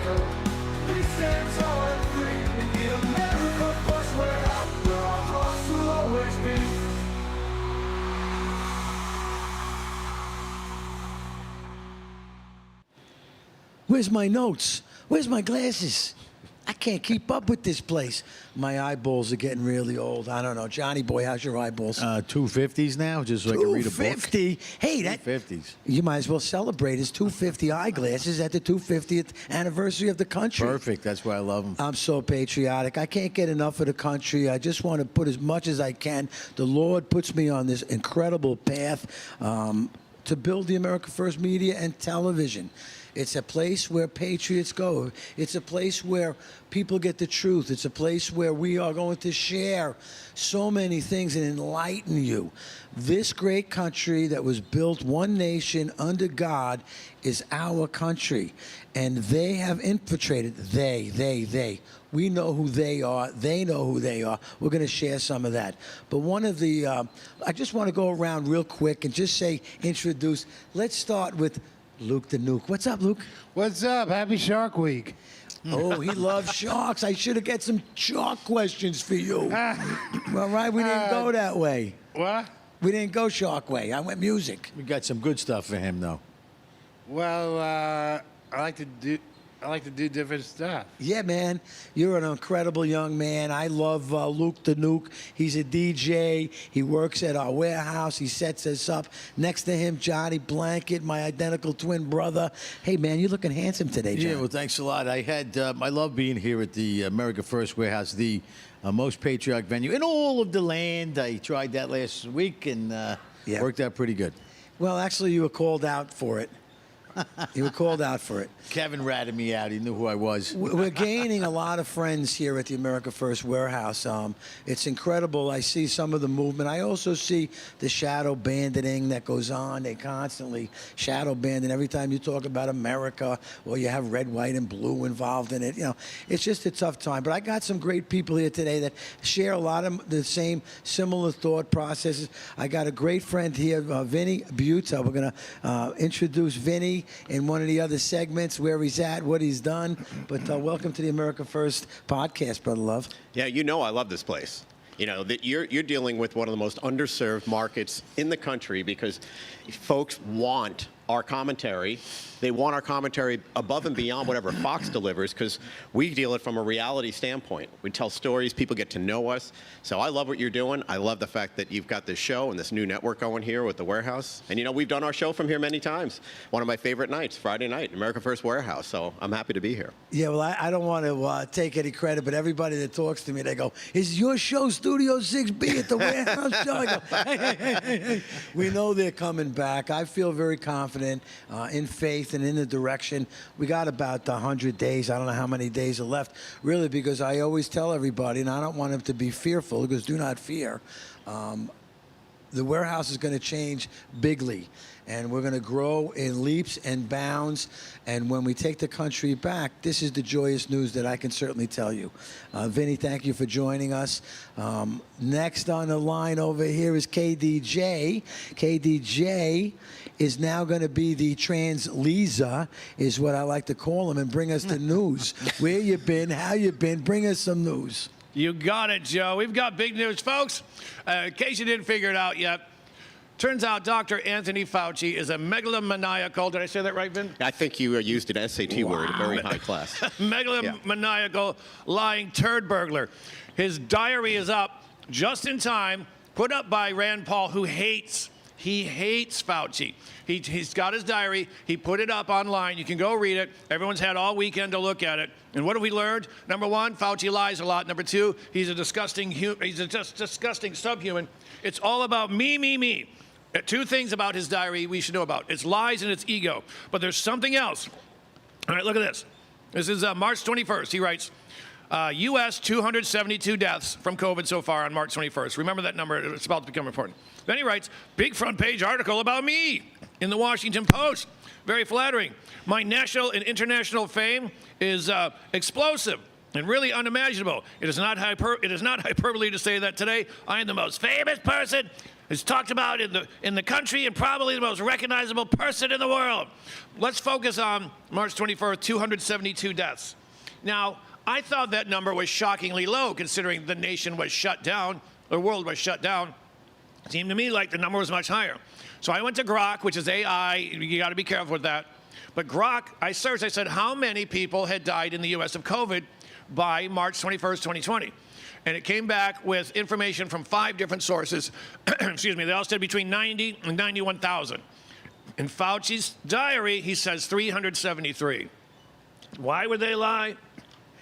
America. We stand tall and free in the America First Warehouse, where our hearts will always be. Where's my notes? Where's my glasses? I can't keep up with this place. My eyeballs are getting really old. I don't know. Johnny boy, how's your eyeballs? 250s now, just so I can read a book. 250? Hey, that 250s. You might as well celebrate his 250 eyeglasses at the 250th anniversary of the country. Perfect. That's why I love them. I'm so patriotic. I can't get enough of the country. I just want to put as much as I can. The Lord puts me on this incredible path to build the America First media and television. It's a place where patriots go. It's a place where people get the truth. It's a place where we are going to share so many things and enlighten you. This great country that was built one nation under God is our country. And they have infiltrated. They. We know who they are. They know who they are. We're going to share some of that. But one of the, I just want to go around real quick and just introduce. Let's start with Luke the Nuke. What's up, Luke? What's up? Happy Shark Week. Oh, he loves sharks. I should have got some shark questions for you. All right, we didn't go that way. What? We didn't go shark way. I went music. We got some good stuff for him, though. Well, I like to do different stuff. Yeah, man. You're an incredible young man. I love Luke the Nuke. He's a DJ. He works at our warehouse. He sets us up. Next to him, Johnny Blanket, my identical twin brother. Hey, man, you're looking handsome today, John. Yeah, well, thanks a lot. I love being here at the America First Warehouse, the most patriotic venue in all of the land. I tried that last week and worked out pretty good. Well, actually, you were called out for it. You were called out for it. Kevin ratted me out. He knew who I was. We're gaining a lot of friends here at the America First Warehouse. It's incredible. I see some of the movement. I also see the shadow banditing that goes on. They constantly shadow banding every time you talk about America or you have red, white, and blue involved in it. You know, it's just a tough time. But I got some great people here today that share a lot of the same similar thought processes. I got a great friend here, Vinny Buta. We're going to introduce Vinny in one of the other segments, where he's at, what he's done. But welcome to the America First podcast, Brother Love. Yeah, you know I love this place. You know, that you're dealing with one of the most underserved markets in the country because folks want our commentary. They want our commentary above and beyond whatever Fox delivers because we deal it from a reality standpoint. We tell stories, people get to know us. So I love what you're doing. I love the fact that you've got this show and this new network going here with the Warehouse. And, you know, we've done our show from here many times. One of my favorite nights, Friday night, America First Warehouse. So I'm happy to be here. Yeah, well, I don't want to take any credit, but everybody that talks to me, they go, is your show Studio 6B at the Warehouse show? I go, hey. We know they're coming back. I feel very confident in faith and in the direction. We got about 100 days. I don't know how many days are left, really, because I always tell everybody, and I don't want them to be fearful, because do not fear. The Warehouse is going to change bigly, and we're going to grow in leaps and bounds. And when we take the country back, this is the joyous news that I can certainly tell you. Vinny, thank you for joining us. Next on the line over here is KDJ. KDJ is now going to be the trans-Lisa, is what I like to call him, and bring us the news. Where you been? How you been? Bring us some news. You got it, Joe. We've got big news, folks. In case you didn't figure it out yet, turns out Dr. Anthony Fauci is a megalomaniacal. Did I say that right, Vin? I think you used an SAT word, a very high class. Megalomaniacal lying turd burglar. His diary is up just in time, put up by Rand Paul, who hates Fauci. He's got his diary. He put it up online. You can go read it. Everyone's had all weekend to look at it. And what have we learned? Number one, Fauci lies a lot. Number two, he's a disgusting subhuman. It's all about me. Two things about his diary we should know about. It's lies and it's ego. But there's something else. All right, look at this. This is March 21st. He writes, U.S. 272 deaths from COVID so far on March 21st. Remember that number. It's about to become important. Then he writes, big front page article about me in the Washington Post. Very flattering. My national and international fame is explosive and really unimaginable. It is not hyperbole to say that today I am the most famous person is talked about in the country and probably the most recognizable person in the world. Let's focus on March 21st, 272 deaths. Now, I thought that number was shockingly low considering the nation was shut down, the world was shut down. It seemed to me like the number was much higher. So I went to Grok, which is AI. You got to be careful with that. But Grok, I searched, I said, how many people had died in the U.S. of COVID by March 21st, 2020? And it came back with information from 5 different sources. Excuse me, they all said between 90 and 91,000. In Fauci's diary, he says 373. Why would they lie?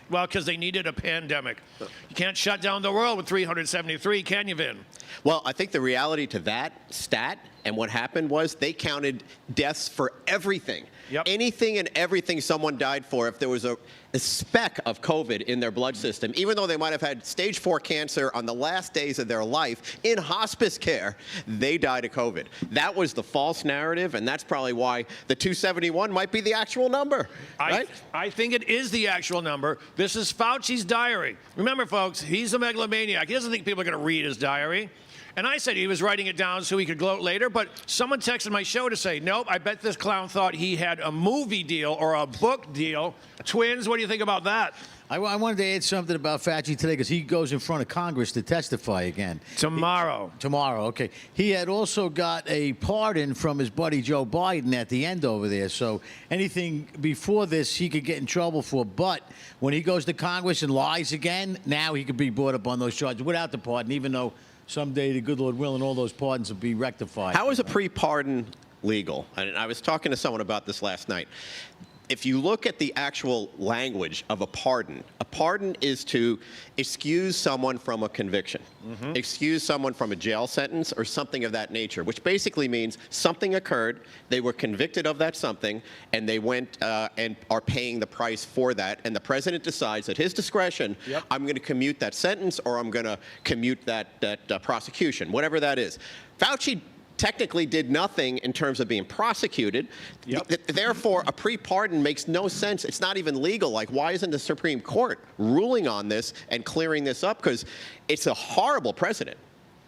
Well, because they needed a pandemic. You can't shut down the world with 373, can you, Vin? Well, I think the reality to that stat and what happened was they counted deaths for everything. Yep. Anything and everything someone died for, if there was a speck of COVID in their blood system, even though they might have had stage 4 cancer on the last days of their life in hospice care, they died of COVID. That was the false narrative, and that's probably why the 271 might be the actual number, right? I think it is the actual number. This is Fauci's diary. Remember, folks, he's a megalomaniac. He doesn't think people are going to read his diary. And I said he was writing it down so he could gloat later, but someone texted my show to say, nope, I bet this clown thought he had a movie deal or a book deal. Twins, what do you think about that? I wanted to add something about Fauci today because he goes in front of Congress to testify again. Tomorrow. Tomorrow, okay. He had also got a pardon from his buddy Joe Biden at the end over there. So anything before this he could get in trouble for. But when he goes to Congress and lies again, now he could be brought up on those charges without the pardon, even though someday the good Lord willing all those pardons will be rectified. How is a pre-pardon legal? And I was talking to someone about this last night. If you look at the actual language of a pardon is to excuse someone from a conviction, excuse someone from a jail sentence or something of that nature, which basically means something occurred, they were convicted of that something, and they went and are paying the price for that, and the president decides at his discretion, I'm going to commute that sentence or I'm going to commute that prosecution, whatever that is. Fauci technically did nothing in terms of being prosecuted. Therefore, a pre-pardon makes no sense. It's not even legal. Like, why isn't the Supreme Court ruling on this and clearing this up? Because it's a horrible precedent.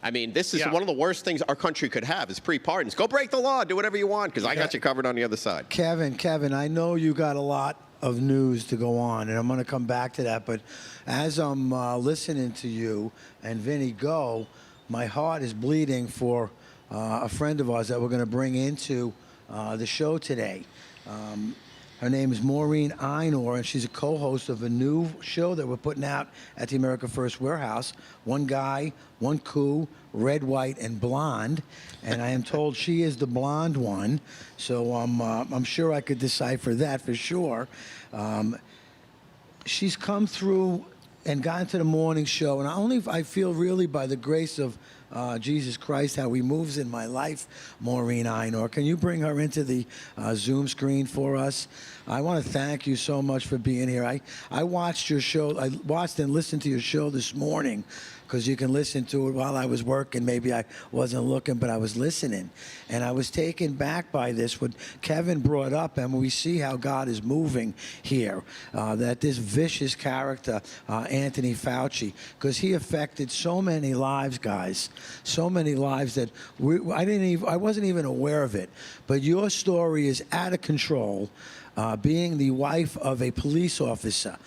I mean, this is one of the worst things our country could have is pre-pardons. Go break the law, do whatever you want, because I got you covered on the other side. Kevin, I know you got a lot of news to go on, and I'm going to come back to that. But as I'm listening to you and Vinny go, my heart is bleeding for a friend of ours that we're going to bring into the show today. Her name is Maureen Einor, and she's a co-host of a new show that we're putting out at the America First Warehouse. One guy, one coup, red, white, and blonde. And I am told she is the blonde one, so I'm sure I could decipher that for sure. She's come through and gotten to the morning show, and I feel really by the grace of Jesus Christ, how he moves in my life, Maureen Einor. Can you bring her into the Zoom screen for us? I want to thank you so much for being here. I watched your show. I watched and listened to your show this morning because you can listen to it while I was working. Maybe I wasn't looking, but I was listening. And I was taken back by this, what Kevin brought up, and we see how God is moving here, that this vicious character, Anthony Fauci, because he affected so many lives, guys, so many lives that I wasn't even aware of it. But your story is out of control, being the wife of a police officer.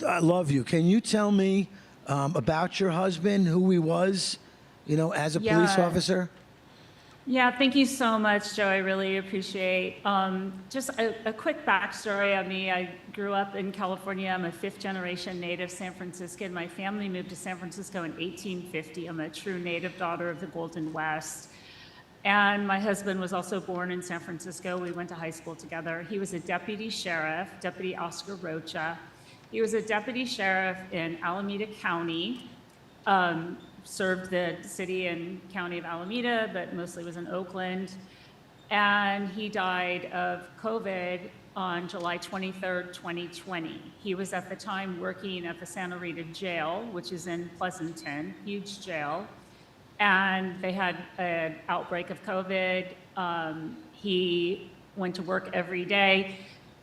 I love you. Can you tell me about your husband, who he was, as a police officer? Yeah, thank you so much, Joe. I really appreciate. Just a quick backstory on me. I grew up in California. I'm a 5th-generation native San Franciscan. My family moved to San Francisco in 1850. I'm a true native daughter of the Golden West. And my husband was also born in San Francisco. We went to high school together. He was a deputy sheriff, Deputy Oscar Rocha. He was a deputy sheriff in Alameda County, served the city and county of Alameda, but mostly was in Oakland. And he died of COVID on July 23rd, 2020. He was at the time working at the Santa Rita jail, which is in Pleasanton, huge jail. And they had an outbreak of COVID. He went to work every day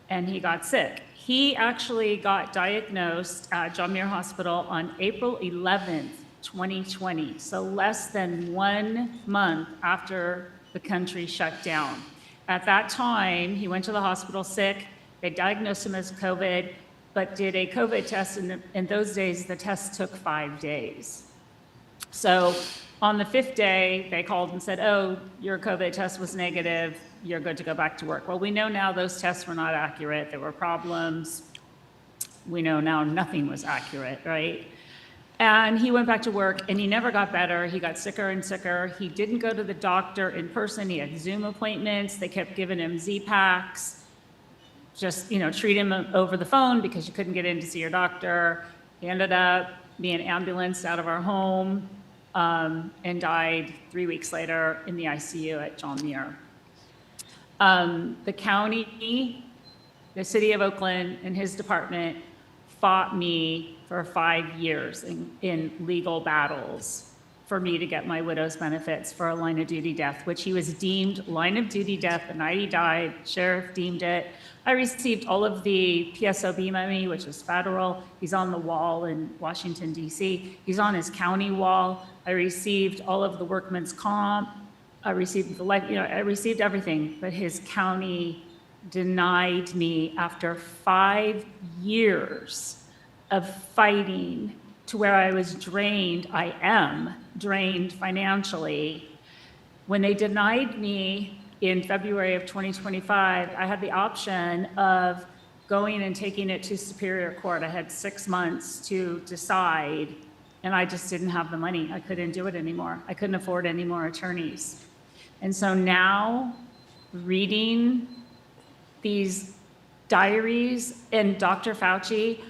and he got sick. He actually got diagnosed at John Muir Hospital on April 11th, 2020, so less than 1 month after the country shut down. At that time, he went to the hospital sick. They diagnosed him as COVID, but did a COVID test. In those days, the test took 5 days. So on the 5th day, they called and said, oh, your COVID test was negative. You're good to go back to work. Well, we know now those tests were not accurate. There were problems. We know now nothing was accurate, right? And he went back to work, and he never got better. He got sicker and sicker. He didn't go to the doctor in person. He had Zoom appointments. They kept giving him Z-Packs. Just, treat him over the phone because you couldn't get in to see your doctor. He ended up being ambulanced out of our home and died 3 weeks later in the ICU at John Muir. The county, the city of Oakland, and his department fought me for 5 years in legal battles for me to get my widow's benefits for a line of duty death, which he was deemed line of duty death the night he died. Sheriff deemed it. I received all of the PSOB money, which was federal. He's on the wall in Washington, D.C. He's on his county wall. I received all of the workman's comp. I received the life, I received everything, but his county denied me after 5 years of fighting to where I was drained. I am drained financially. When they denied me in February of 2025, I had the option of going and taking it to Superior Court. I had 6 months to decide, and I just didn't have the money. I couldn't do it anymore. I couldn't afford any more attorneys. And so now, reading these diaries and Dr. Fauci,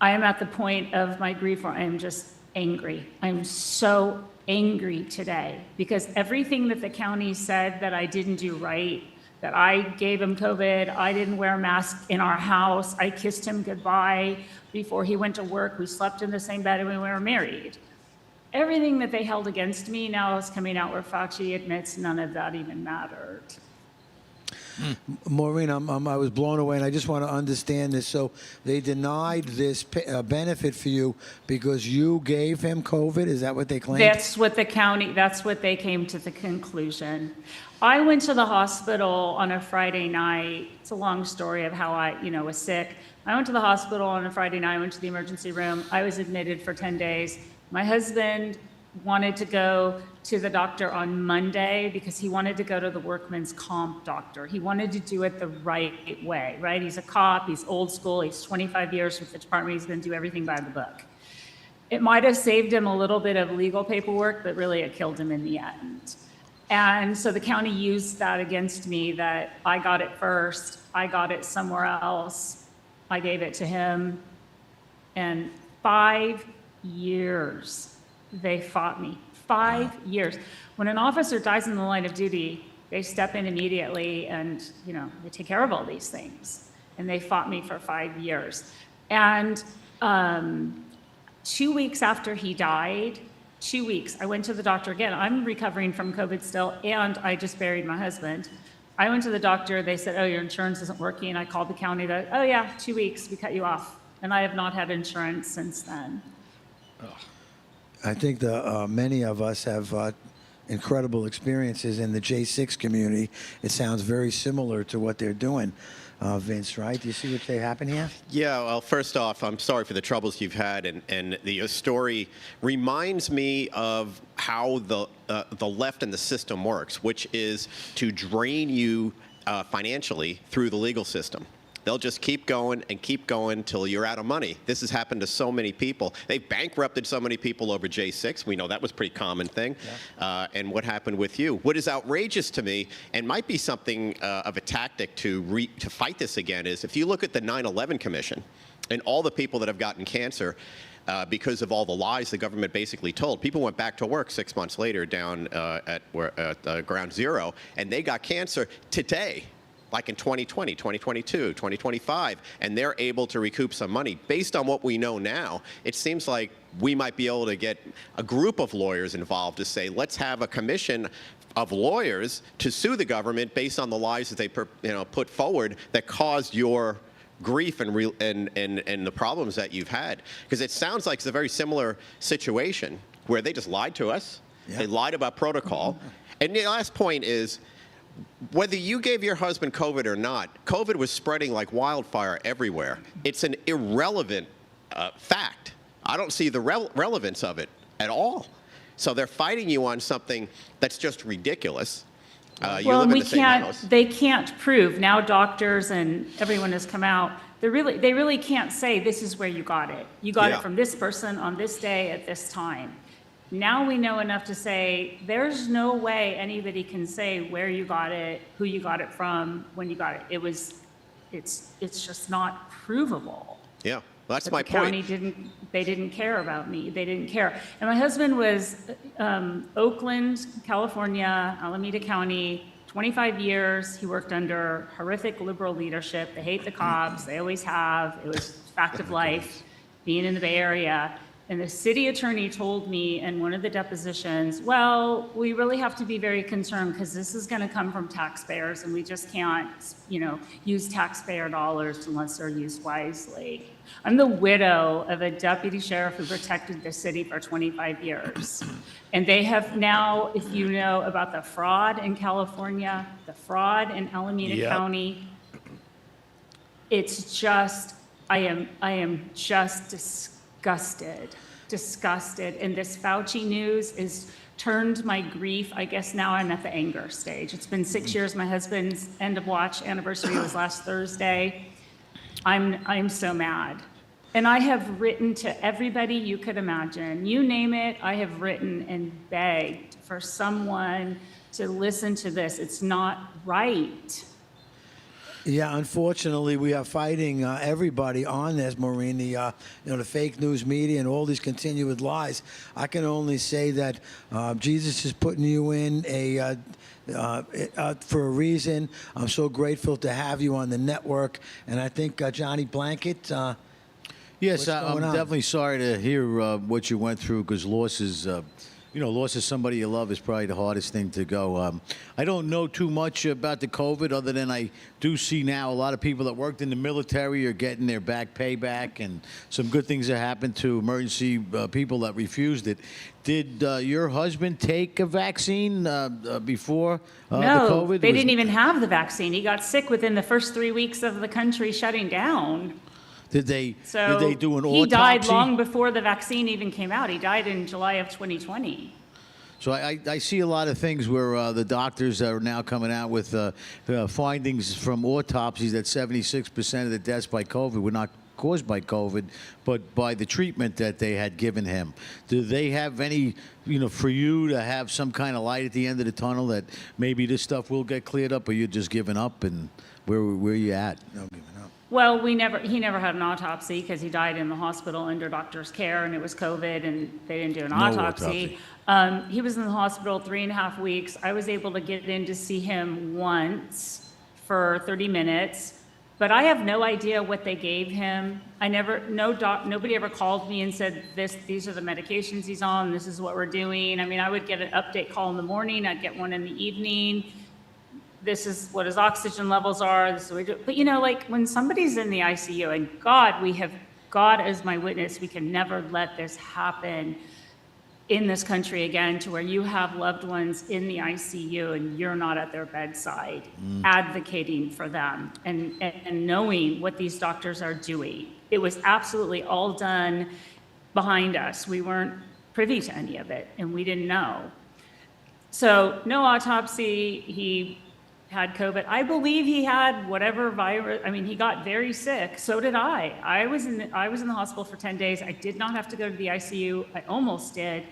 I am at the point of my grief where I am just angry. I'm so angry today because everything that the county said that I didn't do right, that I gave him COVID, I didn't wear a mask in our house, I kissed him goodbye before he went to work, we slept in the same bed and we were married. Everything that they held against me now is coming out where Fauci admits none of that even mattered. Maureen, I was blown away, and I just want to understand this. So they denied this benefit for you because you gave him COVID? Is that what they claimed? That's what they came to the conclusion. I went to the hospital on a Friday night. It's a long story of how I, was sick. I went to the hospital on a Friday night. I went to the emergency room. I was admitted for 10 days. My husband wanted to go to the doctor on Monday because he wanted to go to the workman's comp doctor. He wanted to do it the right way, right? He's a cop, he's old school, he's 25 years with the department, he's gonna do everything by the book. It might have saved him a little bit of legal paperwork, but really it killed him in the end. And so the county used that against me, that I got it first, I got it somewhere else, I gave it to him, and 5 years they fought me. 5 years. When an officer dies in the line of duty, they step in immediately and, they take care of all these things. And they fought me for 5 years. And 2 weeks after he died, 2 weeks, I went to the doctor again. I'm recovering from COVID still, and I just buried my husband. I went to the doctor. They said, oh, your insurance isn't working. I called the county. Oh, yeah, 2 weeks. We cut you off. And I have not had insurance since then. I think many of us have incredible experiences in the J6 community. It sounds very similar to what they're doing. Vince, right? Do you see what's happening here? Yeah, well, first off, I'm sorry for the troubles you've had, and the story reminds me of how the left and the system works, which is to drain you financially through the legal system. They'll just keep going till you're out of money. This has happened to so many people. They've bankrupted so many people over J6. We know that was a pretty common thing. Yeah. And what happened with you? What is outrageous to me, and might be something of a tactic to fight this again, is if you look at the 9/11 Commission and all the people that have gotten cancer, because of all the lies the government basically told. People went back to work 6 months later down at ground zero, and they got cancer today. Like in 2020, 2022, 2025, and they're able to recoup some money. Based on what we know now, it seems like we might be able to get a group of lawyers involved to say, let's have a commission of lawyers to sue the government based on the lies that they put forward that caused your grief and the problems that you've had. Because it sounds like it's a very similar situation where they just lied to us. Yeah. They lied about protocol. And the last point is, whether you gave your husband COVID or not, COVID was spreading like wildfire everywhere. It's an irrelevant fact. I don't see the relevance of it at all. So they're fighting you on something that's just ridiculous. You Well, live and in we the same can't, house. they can't prove, now doctors and everyone has come out, they really can't say this is where you got it. You got Yeah. it from this person on this day at this time. Now we know enough to say, there's no way anybody can say where you got it, who you got it from, when you got it. It's just not provable. Yeah, that's But my the county point. they didn't care about me. They didn't care. And my husband was Oakland, California, Alameda County, 25 years. He worked under horrific liberal leadership. They hate the cops. They always have. It was fact of life, being in the Bay Area. And the city attorney told me in one of the depositions, well, we really have to be very concerned because this is going to come from taxpayers and we just can't, use taxpayer dollars unless they're used wisely. I'm the widow of a deputy sheriff who protected the city for 25 years. And they have now, if you know about the fraud in California, the fraud in Alameda Yep. County, it's just, I am just disgusted. And this Fauci news is turned my grief. I guess now I'm at the anger stage. It's been 6 years. My husband's end of watch anniversary was last Thursday. I'm so mad. And I have written to everybody you could imagine. You name it, I have written and begged for someone to listen to this. It's not right. Yeah, unfortunately, we are fighting everybody on this, Maureen. The fake news media and all these continued lies. I can only say that Jesus is putting you in for a reason. I'm so grateful to have you on the network, and I think Johnny Blanket. Yes, What's I'm going on? definitely sorry to hear what you went through because loss of somebody you love is probably the hardest thing to go. I don't know too much about the COVID other than I do see now a lot of people that worked in the military are getting their back payback and some good things that happened to emergency people that refused it. Did your husband take a vaccine before the No, COVID? they didn't even have the vaccine. He got sick within the first 3 weeks of the country shutting down. Did they So do an autopsy? he died long before the vaccine even came out. He died in July of 2020. So I see a lot of things where the doctors are now coming out with findings from autopsies that 76% of the deaths by COVID were not caused by COVID, but by the treatment that they had given him. Do they have any, for you to have some kind of light at the end of the tunnel that maybe this stuff will get cleared up, or you're just giving up, and where you at? No, giving up. Well, he never had an autopsy because he died in the hospital under doctor's care, and it was COVID, and they didn't do an autopsy. He was in the hospital 3.5 weeks. I was able to get in to see him once for 30 minutes, but I have no idea what they gave him. Nobody ever called me and said, these are the medications he's on, this is what we're doing. I mean, I would get an update call in the morning, I'd get one in the evening. This is what his oxygen levels are, this is what we do. But when somebody's in the ICU, and God as my witness, we can never let this happen in this country again, to where you have loved ones in the ICU and you're not at their bedside advocating for them and knowing what these doctors are doing. It was absolutely all done behind us. We weren't privy to any of it, and we didn't know. So no autopsy. He had COVID. I believe he had whatever virus. I mean, he got very sick. So did I. I was in the hospital for 10 days. I did not have to go to the ICU. I almost did.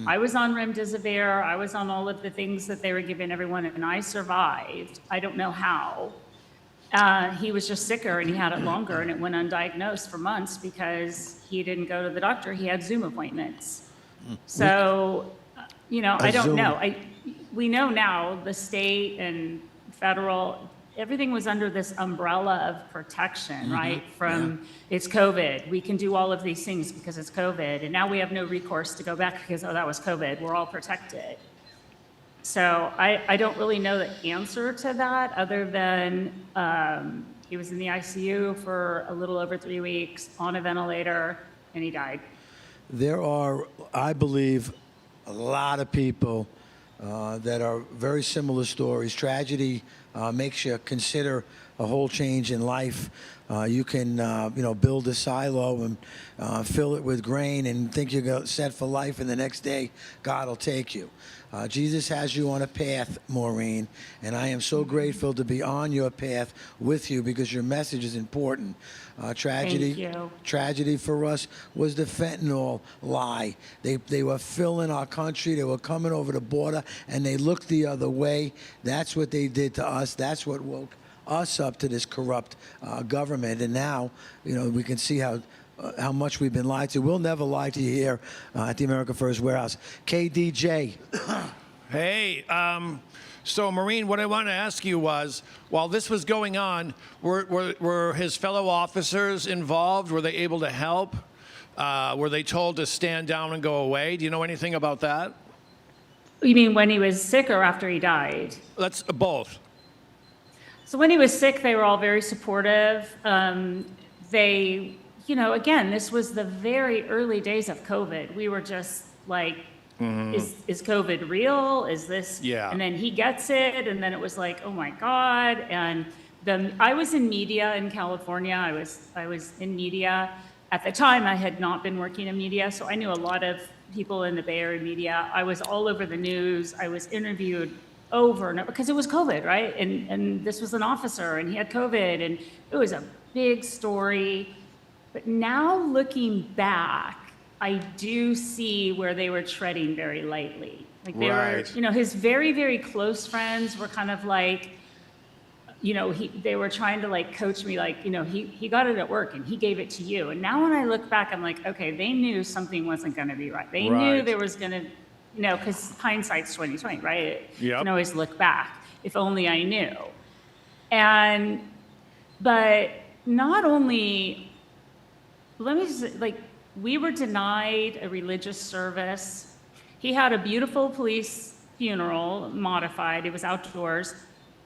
I was on remdesivir. I was on all of the things that they were giving everyone, and I survived. I don't know how. He was just sicker, and he had it longer, and it went undiagnosed for months because he didn't go to the doctor. He had Zoom appointments. So, I don't know. We know now the state and federal, everything was under this umbrella of protection, right? It's COVID. We can do all of these things because it's COVID. And now we have no recourse to go back because, that was COVID. We're all protected. So I don't really know the answer to that other than he was in the ICU for a little over 3 weeks on a ventilator, and he died. There are, I believe, a lot of people that are very similar stories. Tragedy makes you consider a whole change in life. You can, build a silo and fill it with grain and think you're set for life, and the next day, God will take you. Jesus has you on a path, Maureen, and I am so grateful to be on your path with you because your message is important. Tragedy, Thank you. tragedy for us was the fentanyl lie. They were filling our country. They were coming over the border, and they looked the other way. That's what they did to us. That's what woke us up to this corrupt government. And now, we can see how much we've been lied to. We'll never lie to you here at the America First Warehouse. KDJ. Hey, so Maureen, what I wanted to ask you was, while this was going on, were his fellow officers involved? Were they able to help? Were they told to stand down and go away? Do you know anything about that? You mean when he was sick or after he died? Let's both. So when he was sick, they were all very supportive. Again, this was the very early days of COVID. We were just like, is COVID real? Is this? Yeah. And then he gets it, and then it was like, oh my God. And I was in media in California. I was in media. At the time, I had not been working in media, so I knew a lot of people in the Bay Area media. I was all over the news. I was interviewed over and over because it was COVID, right? And this was an officer and he had COVID, and it was a big story. But now looking back, I do see where they were treading very lightly. Like they Right. were, his very, very close friends were kind of like, they were trying to like coach me, like, he got it at work and he gave it to you. And now when I look back, I'm like, okay, they knew something wasn't going to be right. They knew Right. there was going to, because hindsight's 20/20, right? Yep. You can always look back. If only I knew. But not only, let me just, we were denied a religious service. He had a beautiful police funeral, modified. It was outdoors.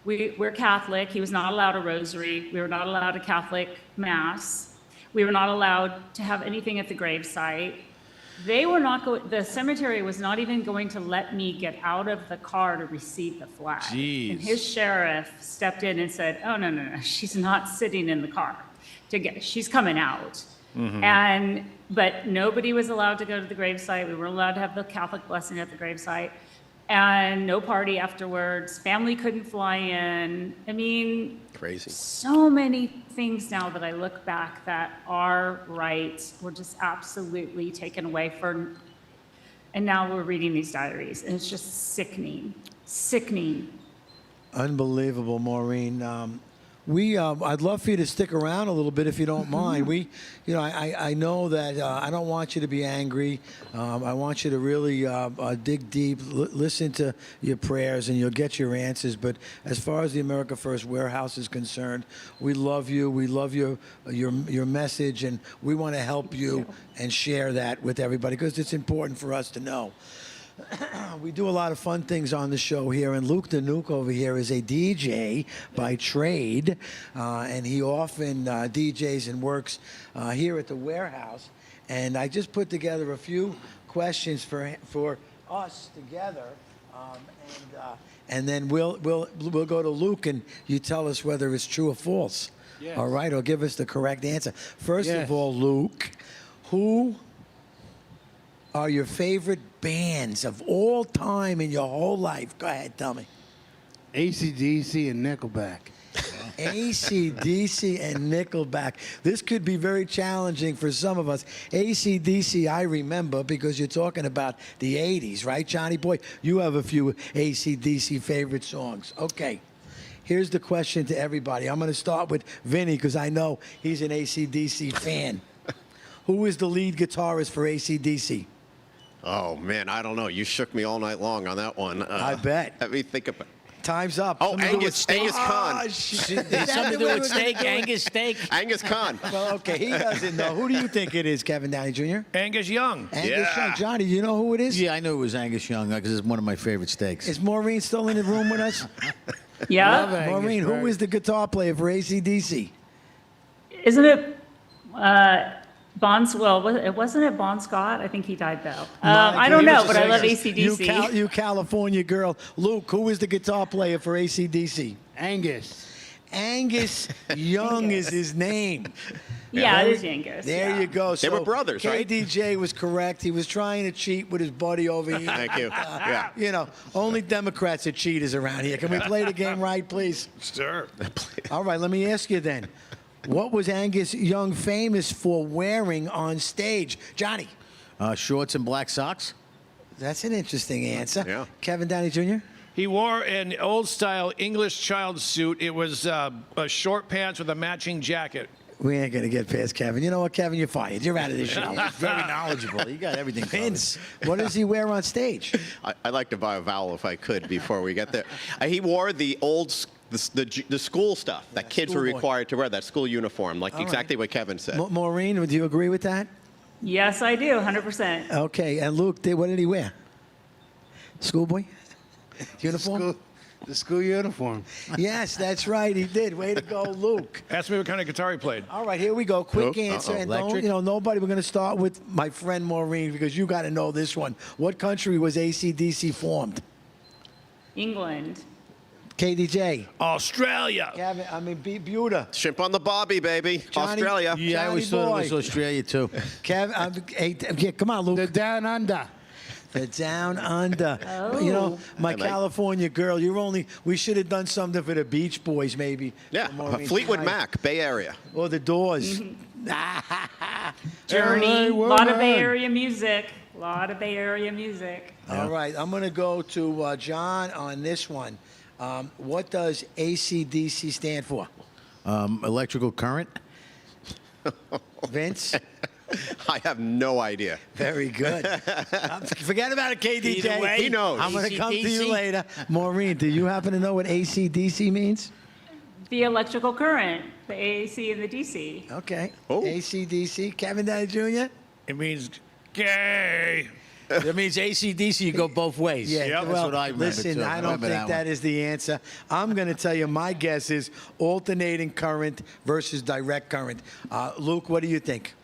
We're Catholic. He was not allowed a rosary. We were not allowed a Catholic mass. We were not allowed to have anything at the gravesite. The cemetery was not even going to let me get out of the car to receive the flag. Jeez. And his sheriff stepped in and said, oh, no, she's not sitting in the car. She's coming out. But nobody was allowed to go to the gravesite. We weren't allowed to have the Catholic blessing at the gravesite. And no party afterwards. Family couldn't fly in. I mean, Crazy. so many things now that I look back that our rights were just absolutely taken away and now we're reading these diaries, and it's just sickening. Unbelievable, Maureen. I'd love for you to stick around a little bit if you don't mind. I know that I don't want you to be angry. I want you to really dig deep, listen to your prayers, and you'll get your answers. But as far as the America First Warehouse is concerned, we love you. We love your message, and we want to help you and share that with everybody because it's important for us to know. We do a lot of fun things on the show here, and Luke the Nuke over here is a DJ by trade, and he often DJs and works here at the warehouse. And I just put together a few questions for us together, and then we'll go to Luke, and you tell us whether it's true or false. Yes. All right, or give us the correct answer. First Yes. of all, Luke, who are your favorite bands of all time in your whole life? Go ahead, tell me. AC/DC and Nickelback. AC/DC and Nickelback. This could be very challenging for some of us. AC/DC, I remember because you're talking about the 80s, right, Johnny Boy? You have a few AC/DC favorite songs. Okay. Here's the question to everybody. I'm going to start with Vinny because I know he's an AC/DC fan. Who is the lead guitarist for AC/DC? Oh, man, I don't know. You shook me all night long on that one. I bet. Let me think about it. Time's up. Oh, Something to do with Angus Khan. Ah, shit. There's something to do with steak, Angus steak. Angus Khan. Well, okay, he doesn't know. Who do you think it is, Kevin Downey Jr.? Angus Young. Angus Yeah. Young. Johnny, do you know who it is? Yeah, I knew it was Angus Young because it's one of my favorite steaks. Is Maureen still in the room with us? Yeah? Love it. Maureen, who is the guitar player for AC/DC? Isn't it It wasn't it Bon Scott? I think he died though. My I don't know, goodness, but I love you ACDC. You California girl. Luke, who is the guitar player for ACDC? Angus. Angus Young is his name. Yeah, it is Angus. There yeah. you go. They were brothers, right? KDJ was correct. He was trying to cheat with his buddy over here. Thank you. Yeah. You know, only Democrats are cheaters around here. Can we play the game right, please? Sure. All right, let me ask you then. What was Angus Young famous for wearing on stage? Johnny. Shorts and black socks. That's an interesting answer. Yeah. Kevin Downey Jr.? He wore an old-style English child suit. It was short pants with a matching jacket. We ain't going to get past Kevin. You know what, Kevin? You're fired. You're out of this show. Very knowledgeable. He got everything covered. Vince, what does he wear on stage? I'd like to buy a vowel if I could before we get there. He wore the the school stuff that kids were schoolboy. required to wear, that school uniform, like All exactly what Kevin said. Maureen, would you agree with that? Yes, I do, 100%. Okay, and Luke, what did he wear? Schoolboy? Uniform? The school uniform. Yes, that's right. He did. Way to go, Luke. Ask me what kind of guitar he played. All right, here we go. Quick Oh, answer. uh-oh. And don't, Electric? nobody. We're going to start with my friend Maureen because you got to know this one. What country was AC/DC formed? England. KDJ. Australia. Gavin, Buda. Shimp on the Bobby, baby. Johnny- Australia. Yeah, I always Johnny thought it was boy. Australia too. Yeah, come on, Luke. The Down Under. The Down Under. You know, my Hi, mate. California girl, we should have done something for the Beach Boys, maybe. Yeah, For Maureen Fleetwood tonight. Mac, Bay Area. Or the Doors. Journey. A Hey, lot of Bay woman. Area music. A lot of Bay Area music. All right, I'm going to go to John on this one. What does AC/DC stand for? Electrical current. Vince? I have no idea. Very good. Forget about it, KDJ. Either way, He knows. I'm going to come to you AC/DC. later. Maureen, do you happen to know what AC/DC means? The electrical current, the AC and the DC. Okay. Oh. AC/DC. Kevin Downey Jr.? It means gay. That means AC/DC. You go both ways. Yeah, That's well, what I remember listen, too. I don't remember think that one. is the answer. I'm going to tell you my guess is alternating current versus direct current. Luke, what do you think?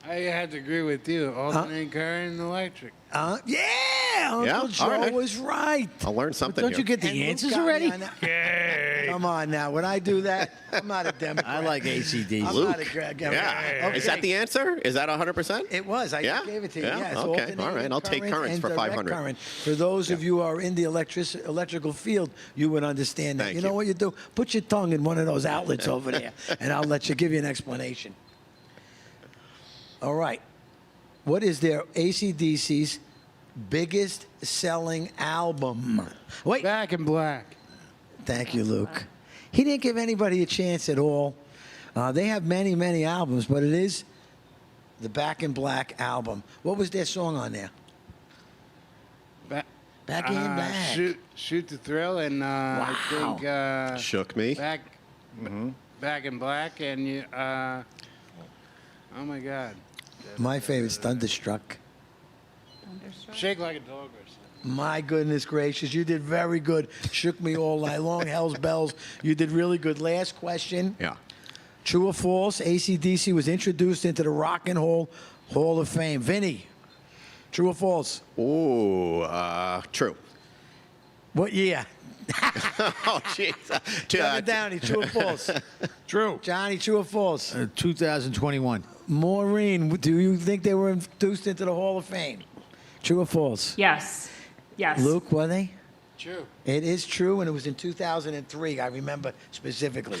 I had to agree with you. Alternating current and electric. Yeah, Uncle Yeah? Joe All right. was right. I'll learn something Don't here. you get the And Luke answers got me already? on that. Gay. Come on now. When I do that, I'm not a Democrat. I like ACDC. I'm Luke. not a Democrat. Yeah. Okay. Is that the answer? Is that 100%? It was. I Yeah? just gave it to you. Yeah? Yes. Okay. alternating All right. I'll take current currents and for direct 500. Current. For those of you who are in the electrical field, you would understand that. Thank You know you. what you do? Put your tongue in one of those outlets over there, and I'll let you give you an explanation. All right. What is their AC/DC's biggest selling album? Wait. Back in black. Thank you, Luke. He didn't give anybody a chance at all. They have many, many albums, but it is the Back in Black album. What was their song on there? Back in Black. Shoot the Thrill, and I think Shook me. back in black, and you. Oh my God, My favorite's Thunderstruck. Shake Like a Dog or something. My goodness gracious, you did very good. Shook me all night long. Hell's bells. You did really good. Last question. Yeah. True or false? AC/DC was introduced into the Rock and Roll Hall of Fame. Vinny, true or false? Ooh, true. What year? Oh, jeez. Kevin Downey, true or false? True. Johnny, true or false? 2021. Maureen, do you think they were introduced into the Hall of Fame? True or false? Yes. Yes. Luke, were they? True. It is true, and it was in 2003. I remember specifically.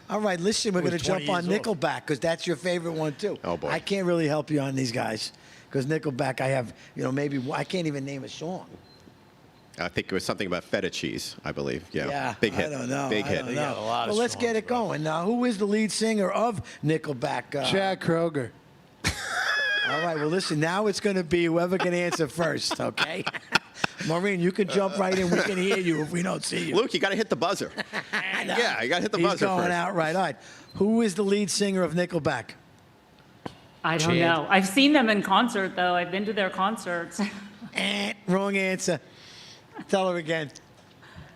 All right, listen, we're was going to 20 jump on years off. Nickelback because that's your favorite one too. Oh, boy. I can't really help you on these guys because Nickelback, I have, maybe I can't even name a song. I think it was something about feta cheese, I believe. Yeah. Yeah, Big hit. I don't know. Big I hit. don't got know. a lot of Well, let's get songs, it bro. going now. Who is the lead singer of Nickelback? Chad Kroger. All right, well, listen, now it's going to be whoever can answer first, okay? Maureen, you can jump right in. We can hear you if we don't see you. Luke, you got to hit the buzzer. Yeah, you got to hit the He's buzzer going first. out right. All right. Who is the lead singer of Nickelback? I don't know. I've seen them in concert, though. I've been to their concerts. Wrong answer. Tell her again.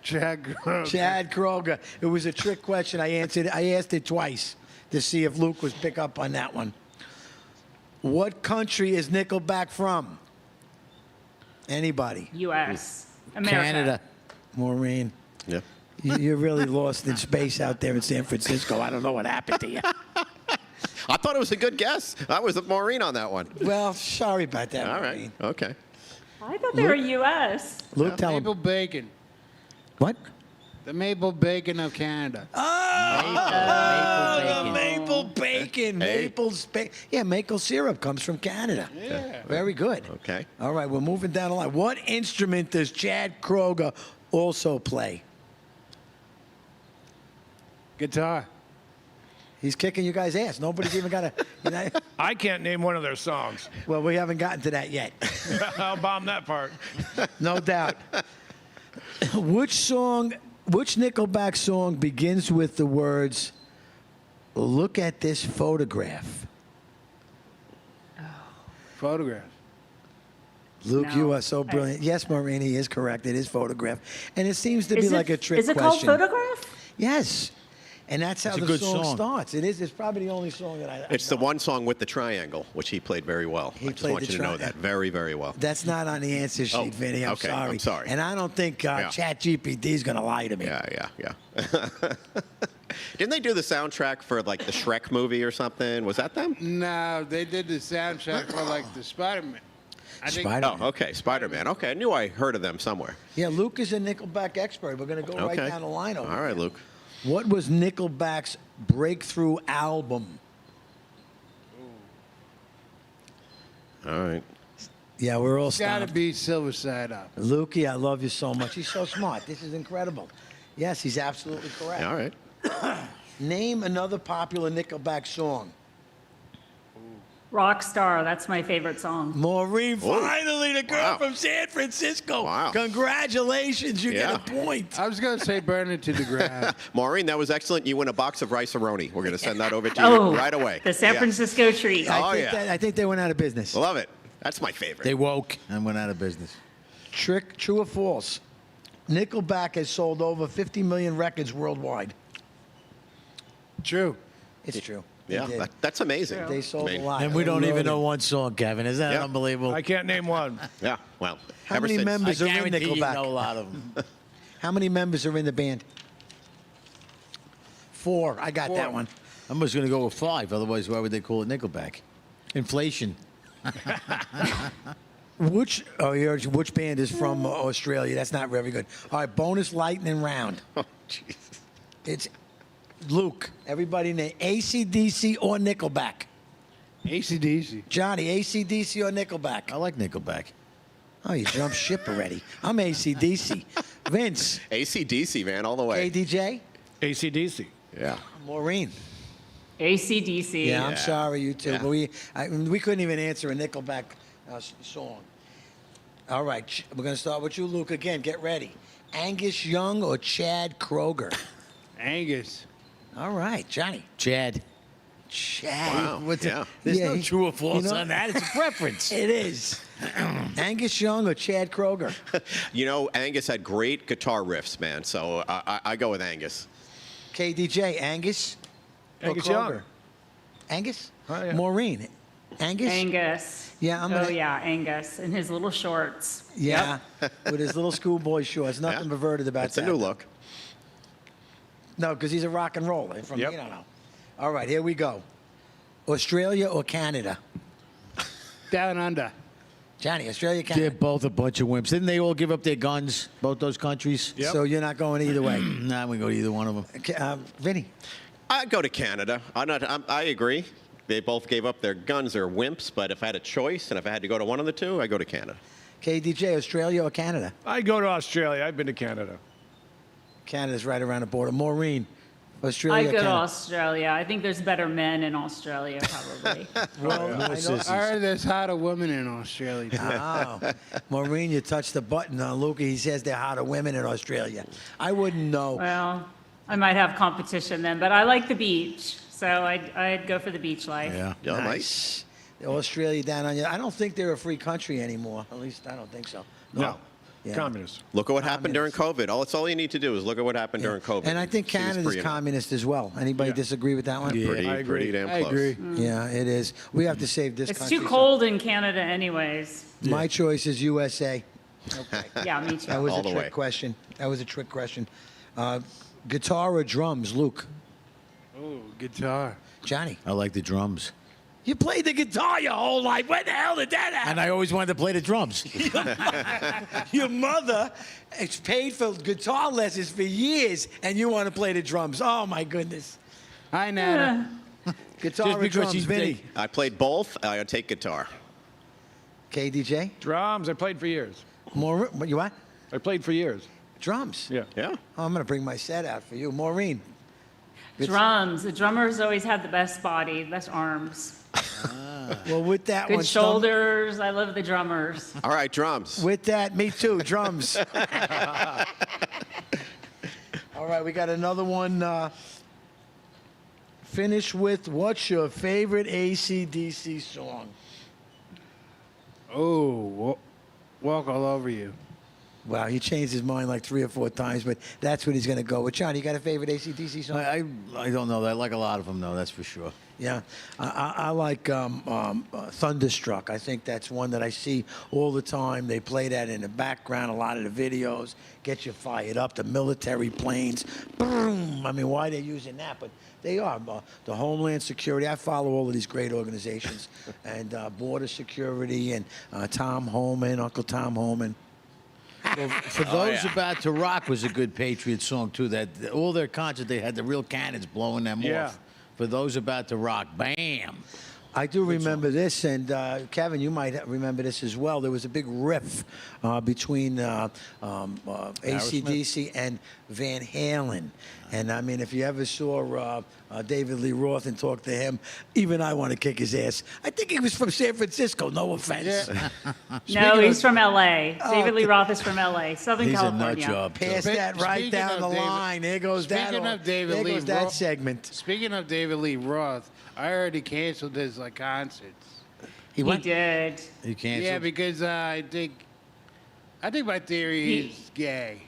Chad Kroger. Chad Kroger. It was a trick question. I asked it twice to see if Luke would pick up on that one. What country is Nickelback from? Anybody? U.S. America. Canada. Maureen, Yeah. you're really lost in space out there in San Francisco. I don't know what happened to you. I thought it was a good guess. I was with Maureen on that one. Well, sorry about that, All right. Maureen. Okay. I thought they were U.S. Luke, tell him. Maple bacon. What? The maple bacon of Canada. Oh, the Maple maple bacon. Hey. Yeah, maple syrup comes from Canada. Yeah. Very good. Okay. All right, we're moving down the line. What instrument does Chad Kroger also play? Guitar. He's kicking you guys' ass. Nobody's even got a. You know, I can't name one of their songs. well, we haven't gotten to that yet. I'll bomb that part. No doubt. Which Nickelback song begins with the words, "Look at this photograph"? Photograph. Luke, No. you are so brilliant. Yes, Maureen, he is correct. It is photograph. And it seems to be like a trick Is it question. called Photograph? Yes. And that's how It's a the good song song. starts. It is. It's probably the only song that I It's the know. one song with the triangle, which he played very well. He I just played want the you to know tri- that very, very well. That's not on the answer sheet, Oh, Vinny. I'm okay, sorry. I'm sorry. And I don't think Yeah. ChatGPT is going to lie to me. Yeah. Didn't they do the soundtrack for like the Shrek movie or something? Was that them? No, they did the soundtrack for like the Spider-Man. I think Spider-Man. Oh, okay. Spider-Man. Okay, I knew I heard of them somewhere. Yeah, Luke is a Nickelback expert. We're going to go right Okay. down the line over All right, here. Luke. What was Nickelback's breakthrough album? All right. Yeah, we're all It's got to stumped. be Silver Side Up. Lukey, I love you so much. He's so smart. This is incredible. Yes, he's absolutely correct. All right. Name another popular Nickelback song. Rockstar. That's my favorite song. Maureen, finally, the girl Wow. from San Francisco. Wow. Congratulations, you Yeah. get a point. I was going to say burn it to the ground. Maureen, that was excellent. You win a box of rice-a-roni. We're going to send that over to you Oh, right away. The San Yeah. Francisco treat. Oh, I think yeah. I think they went out of business. Love it. That's my favorite. They woke and went out of business. True or false? Nickelback has sold over 50 million records worldwide. True. It's true. They yeah, did. that's amazing. They sold I mean, a lot. And we don't even Loaded. know one song, Kevin. Isn't that Yeah. unbelievable? I can't name one. Yeah, well, How ever many since. members I are in guarantee you Nickelback? know a lot of them. How many members are in the band? 4. I got that one. I'm just going to go with 5. Otherwise, why would they call it Nickelback? Inflation. Which band is from Australia? That's not very good. All right, bonus lightning round. Oh, Jesus. It's Luke. Everybody name AC/DC or Nickelback. AC/DC. Johnny, AC/DC or Nickelback? I like Nickelback. Oh, you jumped ship already. I'm AC/DC. Vince, AC/DC, man, all the way. ADJ, AC/DC. Yeah. Maureen. AC/DC. Yeah, I'm sorry, you too. Yeah. But we couldn't even answer a Nickelback song. All right, we're going to start with you, Luke, again. Get ready. Angus Young or Chad Kroger? Angus. All right, Johnny. Chad. Chad. Wow. There's Yeah, no he- true or false you know- on that. It's a preference. It is. Angus Young or Chad Kroger? You know, Angus had great guitar riffs, man, so I go with Angus. KDJ, Angus or Angus Kroger? Young. Angus? Oh, yeah. Maureen, Angus? Angus. Yeah, I'm gonna- Oh, yeah, Angus. In his little shorts. Yeah, with his little schoolboy shorts. Nothing Yeah. perverted about It's that. a new look. No, because he's a rock and roller. From Yep. you don't know. All right, here we go. Australia or Canada? Down under. Johnny, Australia, They're Canada. both a bunch of wimps. Didn't they all give up their guns, both those countries? Yep. So you're not going either way. Nah, we go to either one of them. Okay, Vinny, I'd go to Canada. I agree. They both gave up their guns. They're wimps, but if I had a choice and if I had to go to one of the two, I'd go to Canada. KDJ, Australia or Canada? I go to Australia. I've been to Canada. Canada's right around the border. Maureen, Australia, I'd go to Canada. Australia. I think there's better men in Australia, probably. Well, I know- I heard there's hotter women in Australia. Too. Oh, Maureen, you touched the button on Luca. He says they're hotter women in Australia. I wouldn't know. Well, I might have competition then, but I like the beach. So I'd go for the beach life. Yeah. Yeah, Australia down on you. I don't think they're a free country anymore. At least I don't think so. No. Yeah. Communist. Look at what happened during COVID. That's all you need to do is look at what happened during COVID. And I think See, it's Canada's pretty enough. communist as well. Anybody Yeah. disagree with that one? Yeah. Pretty damn I close. agree. Yeah, it is. We have to save this It's country. too cold in Canada anyways. My choice is USA. Yeah, me That too. was All a the trick way. question. That was a trick question. Guitar or drums, Luke? Oh, guitar. Johnny, I like the drums. you played the guitar your whole life. When the hell did that happen? And I always wanted to play the drums. Your mother has paid for guitar lessons for years, and you want to play the drums. Oh, my goodness. Hi, Nana. Guitar Just or because drums, she's Vinny? big. I played both. I take guitar. KDJ? Drums. I played for years. More, you what? I played for years. Drums. Yeah. Yeah. Oh, I'm going to bring my set out for you. Maureen. Drums. The drummers always had the best body, best arms. Well, with that Good one, shoulders. I love the drummers. All right, drums. With that, me too, drums. All right, we got another one. Finish with, what's your favorite AC/DC song? Oh, walk all over you. Wow, he changed his mind like 3 or 4 times, but that's what he's going to go with. John, you got a favorite AC/DC song? I don't know. I like a lot of them, though. That's for sure. Yeah, I like Thunderstruck. I think that's one that I see all the time. They play that in the background, a lot of the videos. Get you fired up. The military planes. Boom. I mean, why they're using that? But they are. The Homeland Security. I follow all of these great organizations. And Border Security and Tom Homan, Uncle Tom Homan. Well, for those about to rock was a good Patriot song too. That all their concerts they had the real cannons blowing them Yeah. off. For those about to rock, bam. I do remember this, and Kevin, you might remember this as well. There was a big riff between AC/DC and Van Halen. And, I mean, if you ever saw David Lee Roth and talked to him, even I want to kick his ass. I think he was from San Francisco, no offense. No, he's from L.A. David Lee okay. Roth is from L.A., Southern He's a California. nut job. Pass too. that right Speaking down of the David- line. There goes that. Speaking of David there Lee goes that Roth- segment. Speaking of David Lee Roth, I already canceled his concerts. He did. You canceled. Yeah, because I think my theory is gay.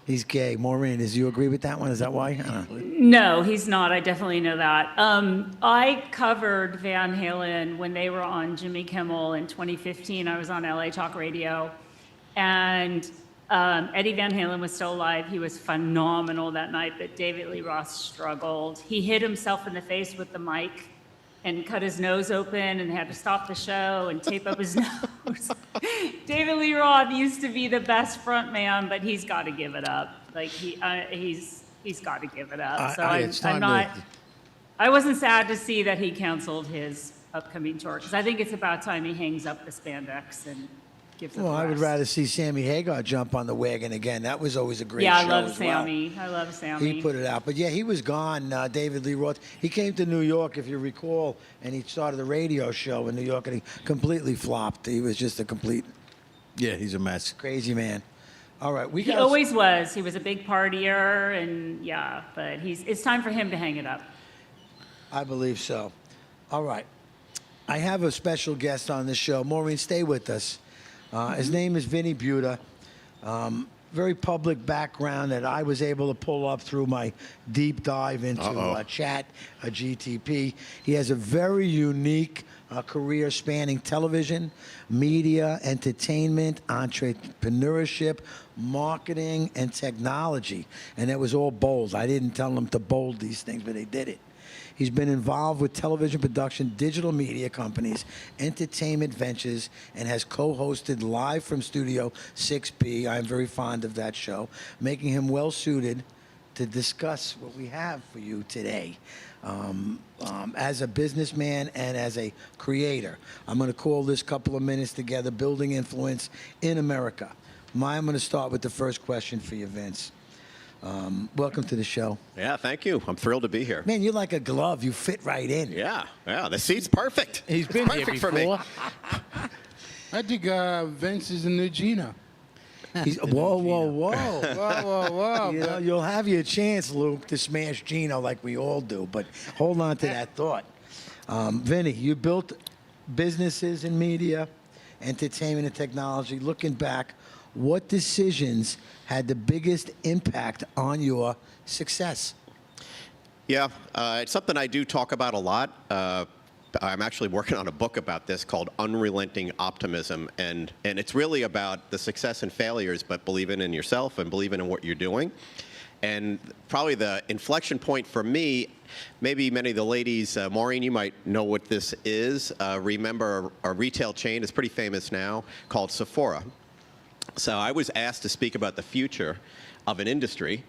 He's gay. Maureen, do you agree with that one? Is that why? I don't know. No, he's not. I definitely know that. I covered Van Halen when they were on Jimmy Kimmel in 2015. I was on LA Talk Radio, and Eddie Van Halen was still alive. He was phenomenal that night, but David Lee Roth struggled. He hit himself in the face with the mic and cut his nose open and had to stop the show and tape up his nose. David Lee Roth used to be the best front man, but he's got to give it up. Like he's got to give it up. So it's time I'm not. to- I wasn't sad to see that he canceled his upcoming tour because I think it's about time he hangs up the spandex and gives it Well, the I would rest. rather see Sammy Hagar jump on the wagon again. That was always a great Yeah, show I love as well. Sammy. I love Sammy. He put it out. But yeah, he was gone, David Lee Roth. He came to New York, if you recall, and he started a radio show in New York, and he completely flopped. He was just a complete Yeah, he's a mess. crazy man. All right, we He got. always was. He was a big partier, and yeah, but it's time for him to hang it up. I believe so. All right. I have a special guest on this show. Maureen, stay with us. His name is Vinny Buda. Very public background that I was able to pull up through my deep dive into chat, GTP. He has a very unique career spanning television, media, entertainment, entrepreneurship, marketing, and technology. And it was all bold. I didn't tell him to bold these things, but they did it. He's been involved with television production, digital media companies, entertainment ventures, and has co-hosted Live from Studio 6B. I'm very fond of that show, making him well-suited to discuss what we have for you today. As a businessman and as a creator, I'm going to call this couple of minutes together, Building Influence in America. I'm going to start with the first question for you, Vince. Welcome to the show. Yeah, thank you. I'm thrilled to be here. Man, you're like a glove. You fit right in. Yeah, the seat's perfect. He's It's been here perfect for me. before. I think Vince is a new Gina. Whoa, whoa, whoa. Whoa. You know, you'll have your chance, Luke, to smash Gino like we all do, but hold on to that thought. Vinny, you built businesses in media, entertainment, and technology. Looking back, what decisions had the biggest impact on your success? Yeah, it's something I do talk about a lot. I'm actually working on a book about this called Unrelenting Optimism, and it's really about the success and failures, but believing in yourself and believing in what you're doing. And probably the inflection point for me, maybe many of the ladies, Maureen, you might know what this is. Remember a retail chain, it's pretty famous now, called Sephora. So I was asked to speak about the future of an industry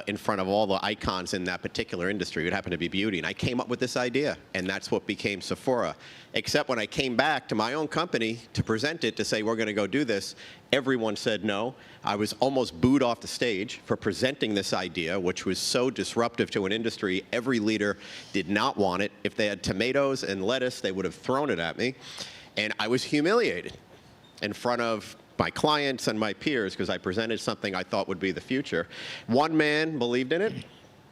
in front of all the icons in that particular industry. It happened to be beauty. And I came up with this idea, and that's what became Sephora. Except when I came back to my own company to present it, to say, we're going to go do this, everyone said no. I was almost booed off the stage for presenting this idea, which was so disruptive to an industry. Every leader did not want it. If they had tomatoes and lettuce, they would have thrown it at me. And I was humiliated in front of my clients and my peers because I presented something I thought would be the future. One man believed in it,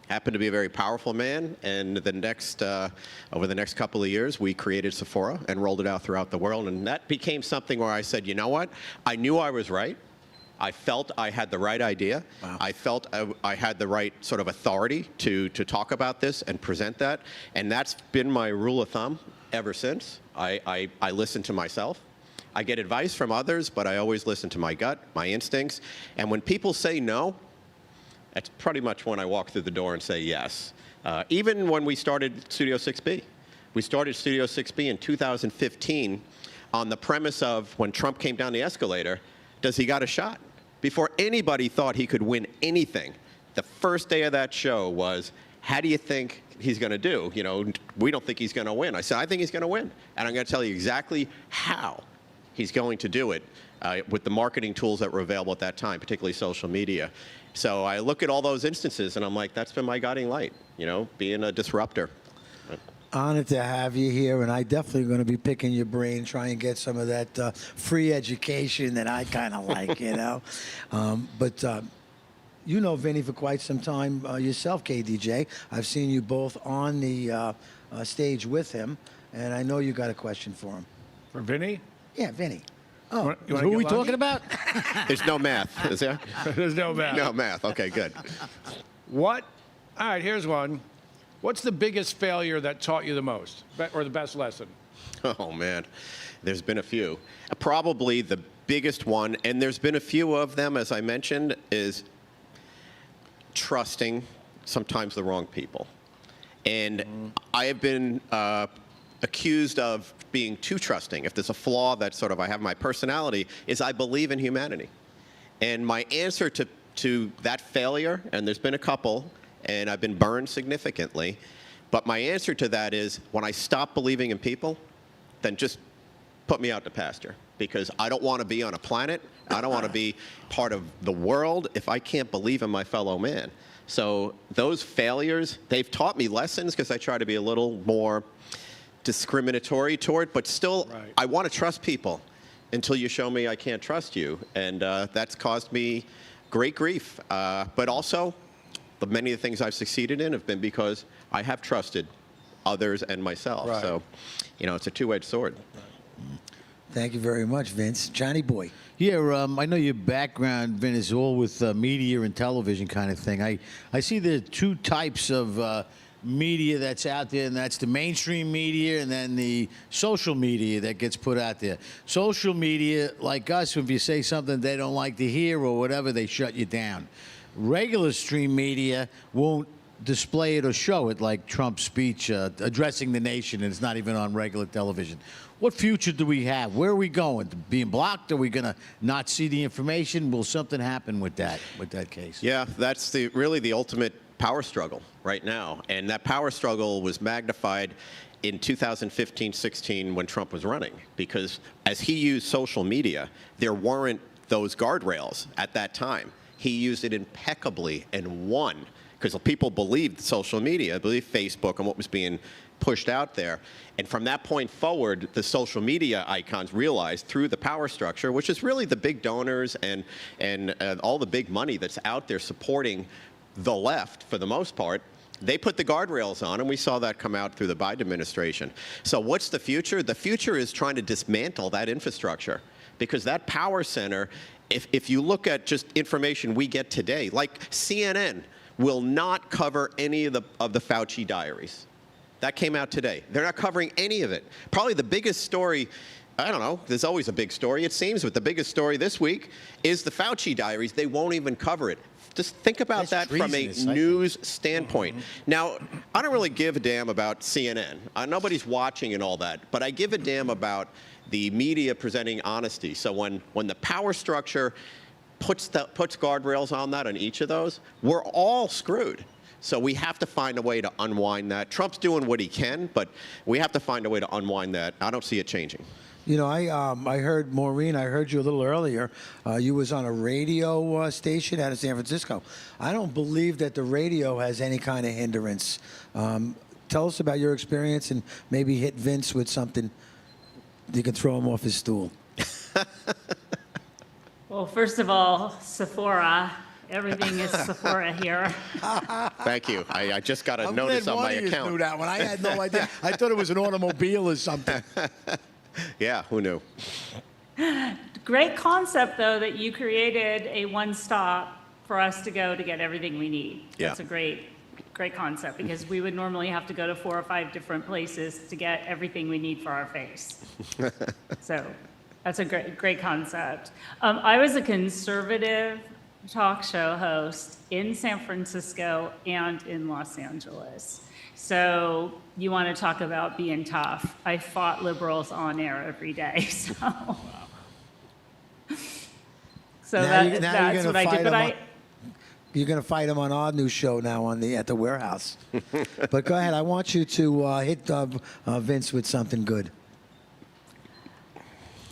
happened to be a very powerful man, and over the next couple of years, we created Sephora and rolled it out throughout the world, and that became something where I said, you know what? I knew I was right. I felt I had the right idea. Wow. I felt I had the right sort of authority to talk about this and present that, and that's been my rule of thumb ever since. I listen to myself. I get advice from others, but I always listen to my gut, my instincts. And when people say no, that's pretty much when I walk through the door and say yes. Even when we started Studio 6B. We started Studio 6B in 2015 on the premise of when Trump came down the escalator, does he got a shot? Before anybody thought he could win anything, the first day of that show was, how do you think he's going to do? You know, we don't think he's going to win. I said, I think he's going to win. And I'm going to tell you exactly how he's going to do it with the marketing tools that were available at that time, particularly social media. So I look at all those instances and I'm like, that's been my guiding light, you know, being a disruptor. Honored to have you here, and I definitely going to be picking your brain, try and get some of that free education that I kind of like, you know. But you know Vinny for quite some time yourself, KDJ. I've seen you both on the stage with him, and I know you got a question for him. For Vinny? Yeah, Vinny. Oh, Who are we talking about? There's no math, is there? There's no math. No math. Okay, good. What? All right, here's one. What's the biggest failure that taught you the most, or the best lesson? Oh, man. There's been a few. Probably the biggest one, and there's been a few of them, as I mentioned, is trusting sometimes the wrong people. And I have been accused of being too trusting. If there's a flaw that sort of I have in my personality, is I believe in humanity. And my answer to that failure, and there's been a couple, and I've been burned significantly, but my answer to that is when I stop believing in people, then just put me out to pasture, because I don't want to be on a planet, I don't want to be part of the world if I can't believe in my fellow man. So those failures, they've taught me lessons because I try to be a little more discriminatory toward, but still, right. I want to trust people until you show me I can't trust you. And that's caused me great grief. But also, many of the things I've succeeded in have been because I have trusted others and myself. Right. So, you know, it's a two-edged sword. Thank you very much, Vince. Johnny Boy. Yeah, I know your background, Vin, is all with media and television kind of thing. I see the two types of media that's out there, and that's the mainstream media and then the social media that gets put out there. Social media, like us, if you say something they don't like to hear or whatever, they shut you down. Regular stream media won't display it or show it, like Trump's speech addressing the nation, and it's not even on regular television. What future do we have? Where are we going? Being blocked? Are we going to not see the information? Will something happen with that case? Yeah, that's really the ultimate power struggle right now. And that power struggle was magnified in 2015-16 when Trump was running, because as he used social media, there weren't those guardrails at that time. He used it impeccably and won, because people believed social media, believed Facebook and what was being pushed out there. And from that point forward, the social media icons realized through the power structure, which is really the big donors and all the big money that's out there supporting the left for the most part, they put the guardrails on, and we saw that come out through the Biden administration. So what's the future? The future is trying to dismantle that infrastructure, because that power center, if you look at just information we get today, like CNN will not cover any of the Fauci diaries. That came out today. They're not covering any of it. Probably the biggest story, I don't know, there's always a big story, it seems, but the biggest story this week is the Fauci diaries. They won't even cover it. Just think about That's that from a treasonous, I think. news standpoint. Now, I don't really give a damn about CNN. Nobody's watching and all that, but I give a damn about the media presenting honesty. So when the power structure puts guardrails on that on each of those, we're all screwed. So we have to find a way to unwind that. Trump's doing what he can, but we have to find a way to unwind that. I don't see it changing. You know, I heard, Maureen, I heard you a little earlier. You was on a radio station out of San Francisco. I don't believe that the radio has any kind of hindrance. Tell us about your experience and maybe hit Vince with something. You can throw him off his stool. Well, first of all, Sephora. Everything is Sephora here. Thank you. I just got a I'm notice glad on my one of yous account. knew that one. I had no idea. I thought it was an automobile or something. Yeah, who knew? Great concept, though, that you created a one-stop for us to go to get everything we need. Yeah. That's a great concept, because we would normally have to go to 4 or 5 different places to get everything we need for our face. So that's a great concept. I was a conservative talk show host in San Francisco and in Los Angeles. So you want to talk about being tough. I fought liberals on air every day. So that's what I did. But you're going to fight him on our new show now at the warehouse. But go ahead. I want you to hit Vince with something good.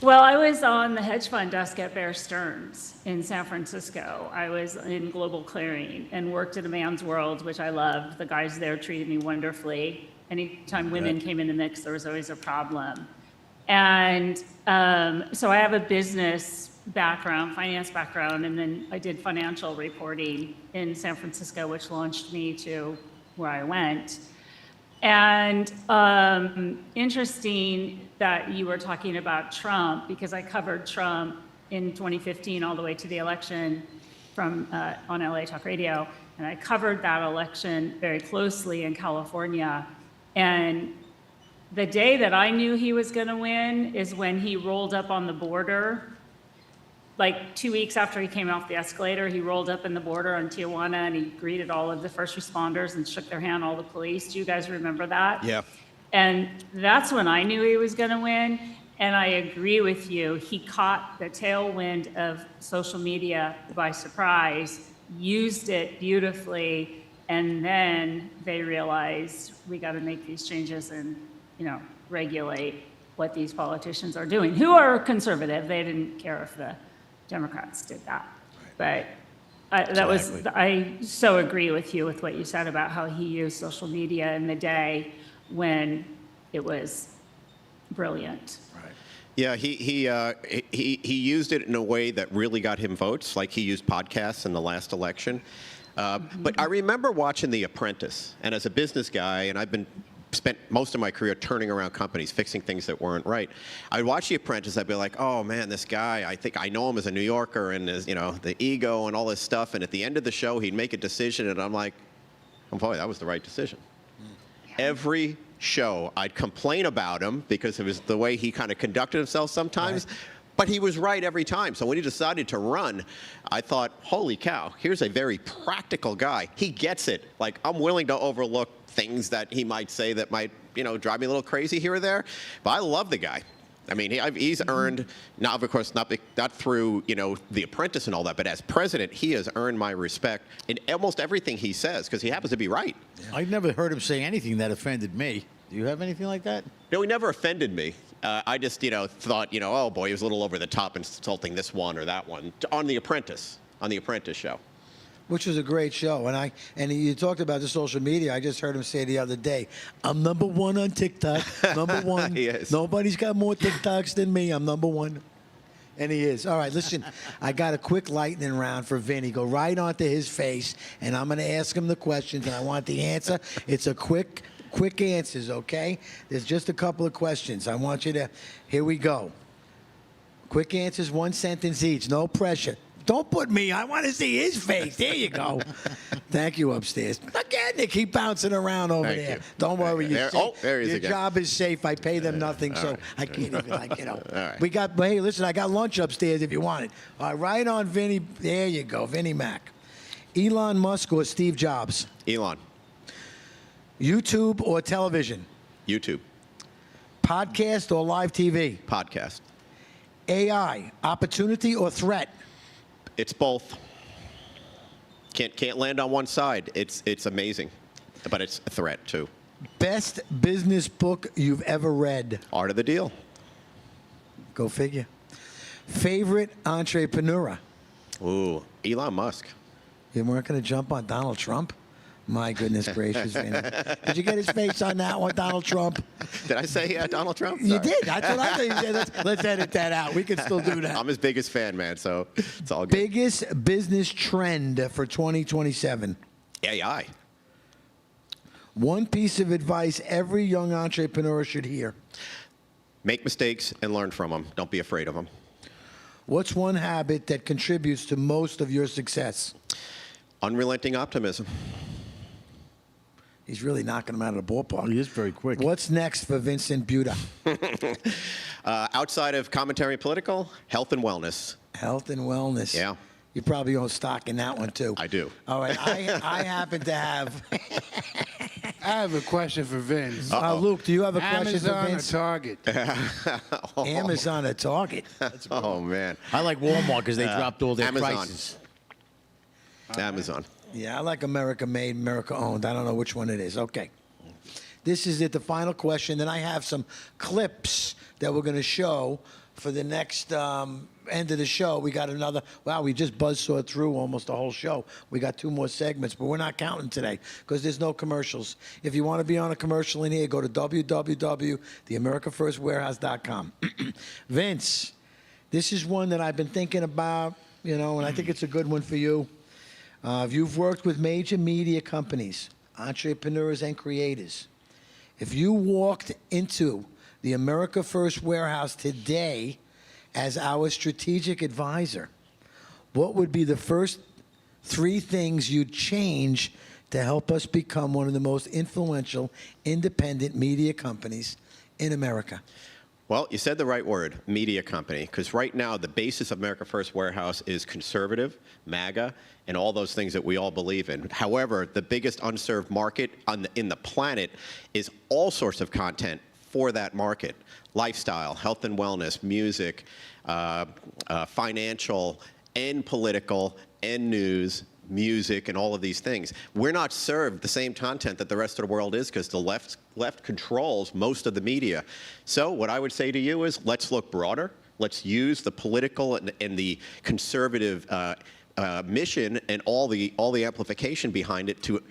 Well, I was on the hedge fund desk at Bear Stearns in San Francisco. I was in global clearing and worked at a man's world, which I loved. The guys there treated me wonderfully. Anytime women came in the mix, there was always a problem. And so I have a business background, finance background, and then I did financial reporting in San Francisco, which launched me to where I went. And interesting that you were talking about Trump, because I covered Trump in 2015 all the way to the election from on LA Talk Radio, and I covered that election very closely in California. And the day that I knew he was going to win is when he rolled up on the border. Like 2 weeks after he came off the escalator, he rolled up in the border on Tijuana and he greeted all of the first responders and shook their hand, all the police. Do you guys remember that? Yeah. And that's when I knew he was going to win. And I agree with you. He caught the tailwind of social media by surprise, used it beautifully, and then they realized we got to make these changes and, regulate what these politicians are doing, who are conservative. They didn't care if the Democrats did that. But I so agree with you with what you said about how he used social media in the day when it was brilliant. Yeah, he used it in a way that really got him votes, like he used podcasts in the last election. But I remember watching The Apprentice, and as a business guy, and I've spent most of my career turning around companies, fixing things that weren't right. I'd watch The Apprentice, I'd be like, oh man, this guy, I think I know him as a New Yorker and his, the ego and all this stuff. And at the end of the show, he'd make a decision and I'm like, oh boy, that was the right decision. Every show, I'd complain about him because it was the way he kind of conducted himself sometimes. Right. But he was right every time. So when he decided to run, I thought, holy cow, here's a very practical guy. He gets it. Like, I'm willing to overlook things that he might say that might, drive me a little crazy here or there. But I love the guy. I mean, he's earned, now of course, not through, The Apprentice and all that, but as president, he has earned my respect in almost everything he says, because he happens to be right. I've never heard him say anything that offended me. Do you have anything like that? No, he never offended me. I just, thought, oh boy, he was a little over the top insulting this one or that one on The Apprentice show. Which was a great show. And you talked about the social media. I just heard him say the other day, I'm number one on TikTok. Number one. He is. Nobody's got more TikToks than me. I'm number one. And he is. All right, listen, I got a quick lightning round for Vinny. Go right onto his face, and I'm going to ask him the questions, and I want the answer. It's a quick answers, okay? There's just a couple of questions. I want you to, here we go. Quick answers, one sentence each. No pressure. Don't put me. I want to see his face. There you go. Thank you upstairs. Again, they keep bouncing around over Thank there. you. Don't worry. There- there he is Your again. job is safe. I pay them nothing, so right. I can't even, All right. We got, hey, listen, I got lunch upstairs if you want it. All right, right on Vinny. There you go, Vinny Mac. Elon Musk or Steve Jobs? Elon, YouTube or television? YouTube, Podcast or live TV? podcast. AI, opportunity or threat? It's both. Can't land on one side. It's amazing, but it's a threat too. Best business book you've ever read? Art of the deal. Go figure. Favorite entrepreneur? Ooh, Elon Musk. You weren't going to jump on Donald Trump? My goodness gracious, Vinny. Did you get his face on that one, Donald Trump? Did I say Donald Trump? You Sorry. did. That's what I thought you said. Let's edit that out. We can still do that. I'm his biggest fan, man, so it's all good. Biggest business trend for 2027? AI. One piece of advice every young entrepreneur should hear. Make mistakes and learn from them. Don't be afraid of them. What's one habit that contributes to most of your success? Unrelenting optimism. He's really knocking him out of the ballpark. He is very quick. What's next for Vincent Buda? Outside of commentary and political, health and wellness. Health and wellness. Yeah. You probably own stock in that one, too. I do. All right. I happen to have. I have a question for Vince. Luke, do you have a question for Amazon or Vince? Target? Amazon or Target? Oh, man. I like Walmart because they dropped all their Amazon. prices. Amazon. Yeah, I like America made, America owned. I don't know which one it is. Okay. This is it, the final question. Then I have some clips that we're going to show for the next end of the show. We got another, wow, we just buzzsawed through almost the whole show. We got 2 more segments, but we're not counting today because there's no commercials. If you want to be on a commercial in here, go to www.theamericafirstwarehouse.com. Vince, this is one that I've been thinking about, and I think it's a good one for you. You've worked with major media companies, entrepreneurs, and creators. If you walked into the America First Warehouse today as our strategic advisor, what would be the first 3 things you'd change to help us become one of the most influential independent media companies in America? Well, you said the right word, media company, because right now the basis of America First Warehouse is conservative, MAGA, and all those things that we all believe in. However, the biggest unserved market in the planet is all sorts of content for that market. Lifestyle, health and wellness, music, financial, and political, and news, music, and all of these things. We're not served the same content that the rest of the world is because the left controls most of the media. So what I would say to you is let's look broader. Let's use the political and the conservative mission and all the amplification behind it to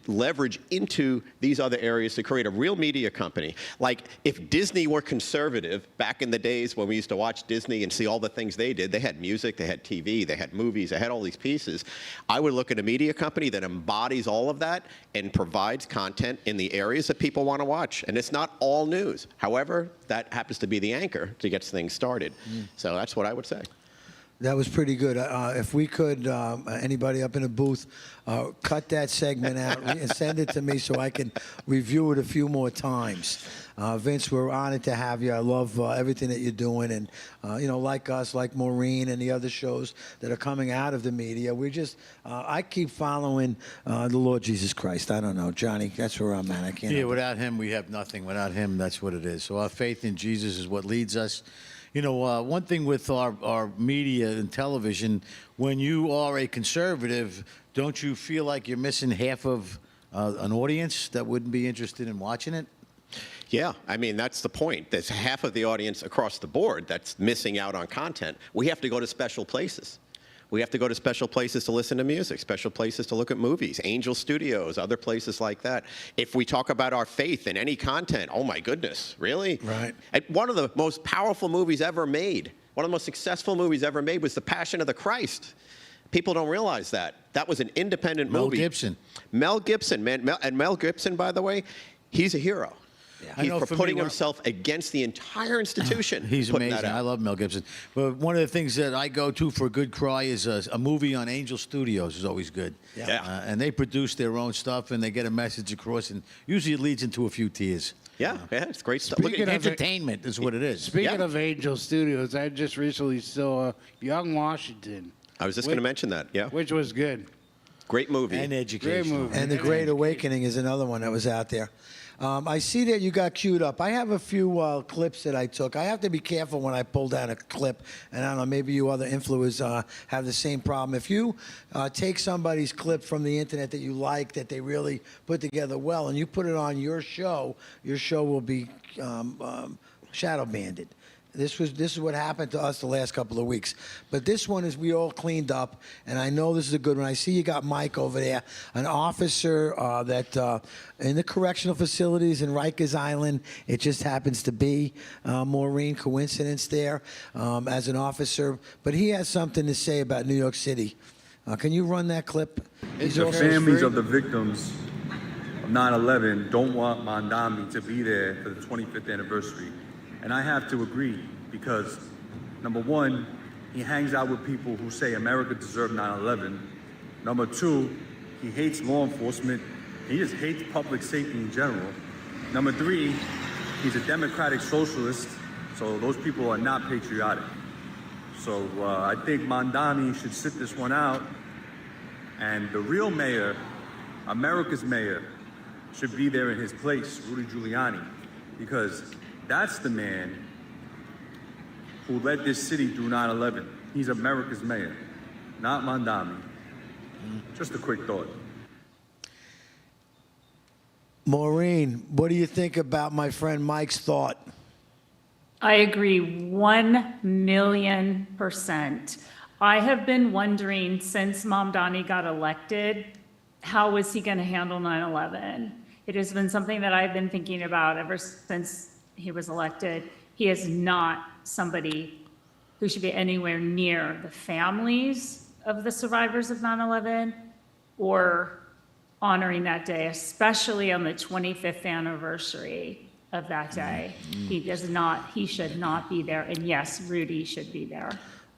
leverage into these other areas to create a real media company. Like if Disney were conservative back in the days when we used to watch Disney and see all the things they did, they had music, they had TV, they had movies, they had all these pieces. I would look at a media company that embodies all of that and provides content in the areas that people want to watch. And it's not all news. However, that happens to be the anchor to get things started. So that's what I would say. That was pretty good. If we could, anybody up in the booth, cut that segment out and send it to me so I can review it a few more times. Vince, we're honored to have you. I love everything that you're doing. And, like us, like Maureen and the other shows that are coming out of the media, I keep following the Lord Jesus Christ. I don't know, Johnny, that's where I'm at. I can't. Yeah, without him, we have nothing. Without him, that's what it is. So our faith in Jesus is what leads us. One thing with our media and television, when you are a conservative, don't you feel like you're missing half of an audience that wouldn't be interested in watching it? Yeah, I mean, that's the point. There's half of the audience across the board that's missing out on content. We have to go to special places. We have to go to special places to listen to music, special places to look at movies, Angel Studios, other places like that. If we talk about our faith in any content, oh my goodness, really? Right. And one of the most powerful movies ever made, one of the most successful movies ever made was The Passion of the Christ. People don't realize that. That was an independent movie. Mel Gibson. Mel Gibson, man. Mel Gibson, by the way, he's a hero. I He's know for me, putting when- himself against the entire institution. He's putting that amazing. out. I love Mel Gibson. But one of the things that I go to for a good cry is a movie on Angel Studios is always good. Yeah. And they produce their own stuff and they get a message across, and usually it leads into a few tears. Yeah, it's great stuff. Look Speaking at, of it- Entertainment is what it is. Speaking Yeah. of Angel Studios, I just recently saw Young Washington, I was just going to mention that. Yeah, which was good. great movie. And education. movie. And The Great Awakening is another one that was out there. I see that you got queued up. I have a few clips that I took. I have to be careful when I pull down a clip, and I don't know, maybe you other influencers have the same problem. If you take somebody's clip from the internet that you like, that they really put together well, and you put it on your show will be shadow banned. This is what happened to us the last couple of weeks. But this one is we all cleaned up, and I know this is a good one. I see you got Mike over there, an officer that in the correctional facilities in Rikers Island. It just happens to be Maureen, coincidence there, as an officer. But he has something to say about New York City. Can you run that clip? He's The also families of the victims of 9/11 don't want Mandami to be there for the 25th anniversary. And I have to agree because, number one, he hangs out with people who say America deserved 9/11. Number two, he hates law enforcement. He just hates public safety in general. Number three, he's a democratic socialist, so those people are not patriotic. So I think Mandami should sit this one out, and the real mayor, America's mayor, should be there in his place, Rudy Giuliani, because that's the man who led this city through 9/11. He's America's mayor, not Mandami. Just a quick thought. Maureen, what do you think about my friend Mike's thought? I agree 1,000,000%. I have been wondering since Mamdani got elected, how is he going to handle 9/11? It has been something that I've been thinking about ever since he was elected. He is not somebody who should be anywhere near the families of the survivors of 9/11 or honoring that day, especially on the 25th anniversary of that day. He should not be there. And yes, Rudy should be there.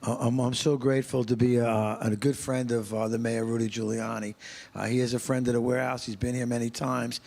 I'm so grateful to be a good friend of the mayor, Rudy Giuliani. He is a friend of the warehouse. He's been here many times.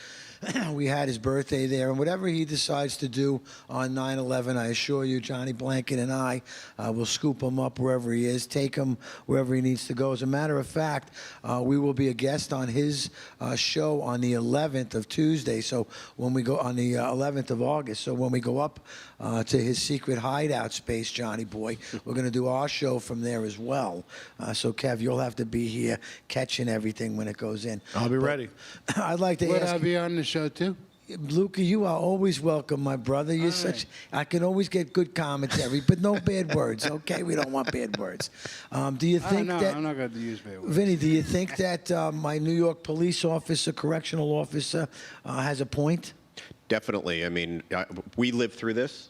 We had his birthday there, and whatever he decides to do on 9/11, I assure you, Johnny Blanket and I will scoop him up wherever he is, take him wherever he needs to go. As a matter of fact, we will be a guest on his show on the 11th of Tuesday. So when we go on the 11th of August, so when we go up to his secret hideout space, Johnny boy, we're going to do our show from there as well. So Kev, you'll have to be here catching everything when it goes in. I'll be ready. I'd like to Would ask I be on the show too? Luca, you are always welcome, my brother. You're such. I can always get good commentary, but no bad words. Okay, we don't want bad words. Do you think that? I'm not going to use bad words. Vinny, do you think that my New York police officer, correctional officer, has a point? Definitely. I mean, we lived through this.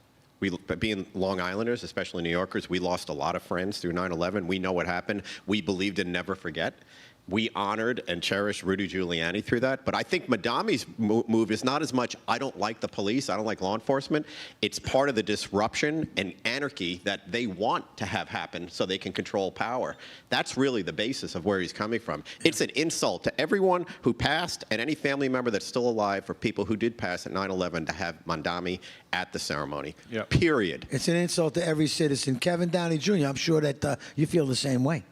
Being Long Islanders, especially New Yorkers, we lost a lot of friends through 9/11. We know what happened. We believed in never forget. We honored and cherished Rudy Giuliani through that. But I think Madami's move is not as much, I don't like the police, I don't like law enforcement. It's part of the disruption and anarchy that they want to have happen so they can control power. That's really the basis of where he's coming from. It's an insult to everyone who passed and any family member that's still alive for people who did pass at 9/11 to have Mandami at the ceremony. Yep. Period. It's an insult to every citizen. Kevin Downey Jr., I'm sure that you feel the same way.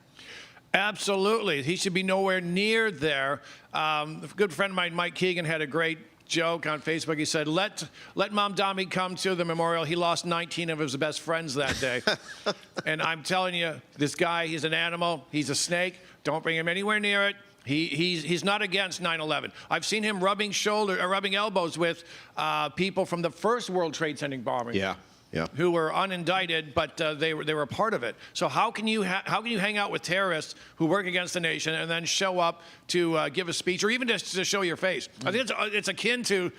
Absolutely. He should be nowhere near there. A good friend of mine, Mike Keegan, had a great joke on Facebook. He said, let Mamdani come to the memorial. He lost 19 of his best friends that day. And I'm telling you, this guy, he's an animal. He's a snake. Don't bring him anywhere near it. He's not against 9/11. I've seen him rubbing elbows with people from the first World Trade Center bombing. Yeah. Yeah. Who were unindicted, but they were a part of it. So how can you hang out with terrorists who work against the nation and then show up to give a speech or even just to show your face? I think it's akin to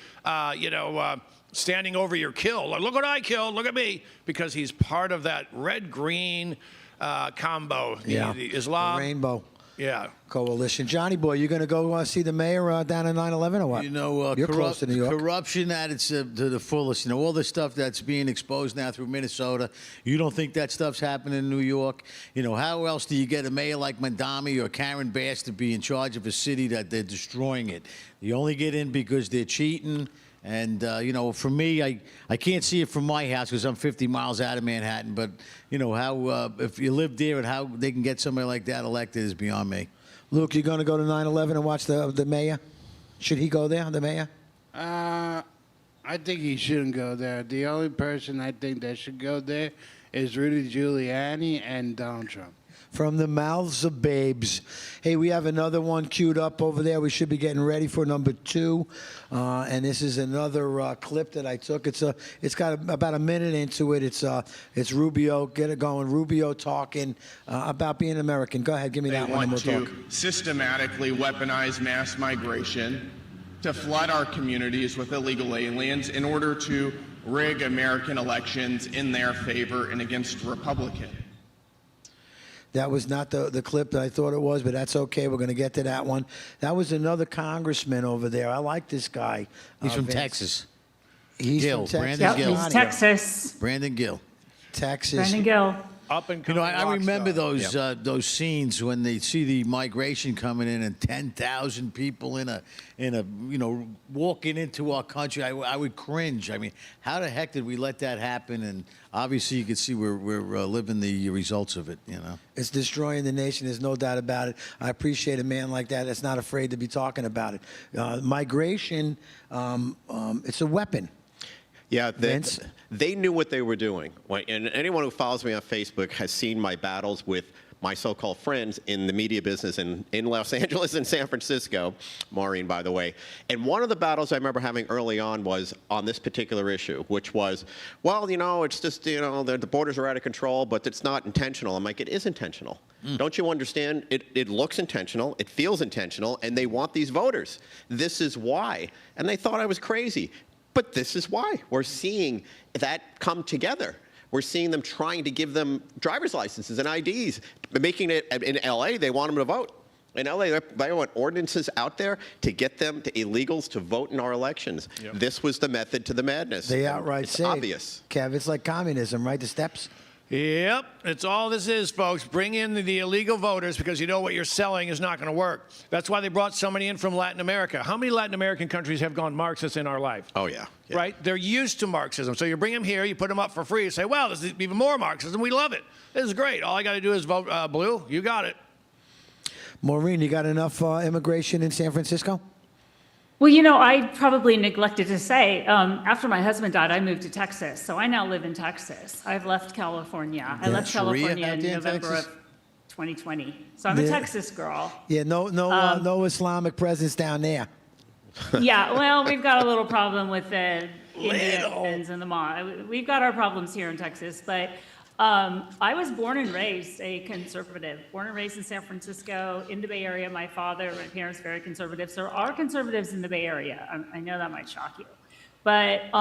standing over your kill. Like, look what I killed. Look at me, because he's part of that red-green combo. Yeah. The Islam. The rainbow. Yeah. Coalition. Johnny boy, you going to go see the mayor down at 9/11 or what? You know, you're close to New York. Corruption at its to the fullest. You know, all the stuff that's being exposed now through Minnesota. You don't think that stuff's happening in New York? You know, how else do you get a mayor like Mandami or Karen Bass to be in charge of a city that they're destroying it? You only get in because they're cheating. And, you know, for me, I can't see it from my house because I'm 50 miles out of Manhattan. But, you know, how if you live there and how they can get somebody like that elected is beyond me. Luke, you going to go to 9/11 and watch the mayor? Should he go there, the mayor? I think he shouldn't go there. The only person I think that should go there is Rudy Giuliani and Donald Trump. From the mouths of babes. Hey, we have another one queued up over there. We should be getting ready for number 2. And this is another clip that I took. It's got about a minute into it. It's Rubio. Get it going. Rubio talking about being American. Go ahead, give me that one and we'll They want talk. to systematically weaponize mass migration to flood our communities with illegal aliens in order to rig American elections in their favor and against Republicans. That was not the clip that I thought it was, but that's okay. We're going to get to that one. That was another congressman over there. I like this guy. He's from Vince. Texas. He's Gill, from Texas. Brandon Yep, Gill. he's Texas. Brandon Gill. Texas. Brandon Gill. Up and You know, coming I rock remember star. those scenes when they see the migration coming in and 10,000 people in a you know walking into our country. I would cringe. I mean, how the heck did we let that happen? And obviously, you can see we're living the results of it. You know, It's destroying the nation. There's no doubt about it. I appreciate a man like that that's not afraid to be talking about it. Migration, it's a weapon. Yeah, Vince? they knew what they were doing. And anyone who follows me on Facebook has seen my battles with my so-called friends in the media business in Los Angeles and San Francisco, Maureen, by the way. And one of the battles I remember having early on was on this particular issue, which was, well, you know, it's just, you know, the borders are out of control, but it's not intentional. I'm like, it is intentional. Don't you understand? It looks intentional, it feels intentional, and they want these voters. This is why. And they thought I was crazy. But this is why. We're seeing that come together. We're seeing them trying to give them driver's licenses and IDs, making it in LA, they want them to vote. In LA, they want ordinances out there to get them, to illegals, to vote in our elections. Yep. This was the method to the madness. They outright it's say, obvious. Kev, it's like communism, right? The steps. Yep, it's all this is, folks. Bring in the illegal voters because you know what you're selling is not going to work. That's why they brought so many in from Latin America. How many Latin American countries have gone Marxist in our life? Oh, yeah. Right? They're used to Marxism. So you bring them here, you put them up for free, you say, well, this is even more Marxism. We love it. This is great. All I got to do is vote blue. You got it. Maureen, you got enough immigration in San Francisco? Well, you know, I probably neglected to say, after my husband died, I moved to Texas. So I now live in Texas. I've left California. I left Sharia California out in there in November Texas? of 2020. So I'm a Yeah. Texas girl. Yeah, no Islamic presence down there. Yeah, well, we've got a little problem with the Indians and the mosque. We've got our problems here in Texas, but I was born and raised a conservative. Born and raised in San Francisco, in the Bay Area. My parents, very conservative. So there are conservatives in the Bay Area. I know that might shock you. But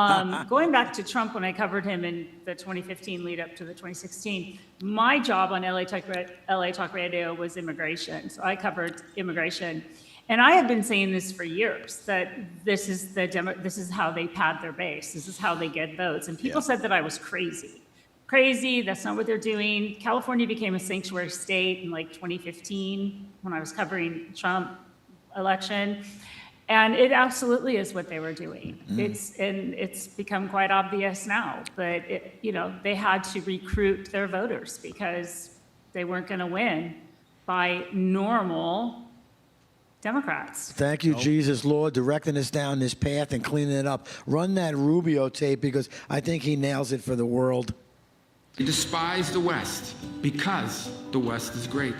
going back to Trump, when I covered him in the 2015 lead up to the 2016, my job on LA Talk Radio was immigration. So I covered immigration. And I have been saying this for years, that this is how they pad their base. This is how they get votes. And people said that I was crazy. Crazy, that's not what they're doing. California became a sanctuary state in like 2015 when I was covering Trump election. And it absolutely is what they were doing. It's become quite obvious now, but they had to recruit their voters because they weren't going to win by normal Democrats. Thank you, Jesus, Lord, directing us down this path and cleaning it up. Run that Rubio tape because I think he nails it for the world. They despise the West because the West is great.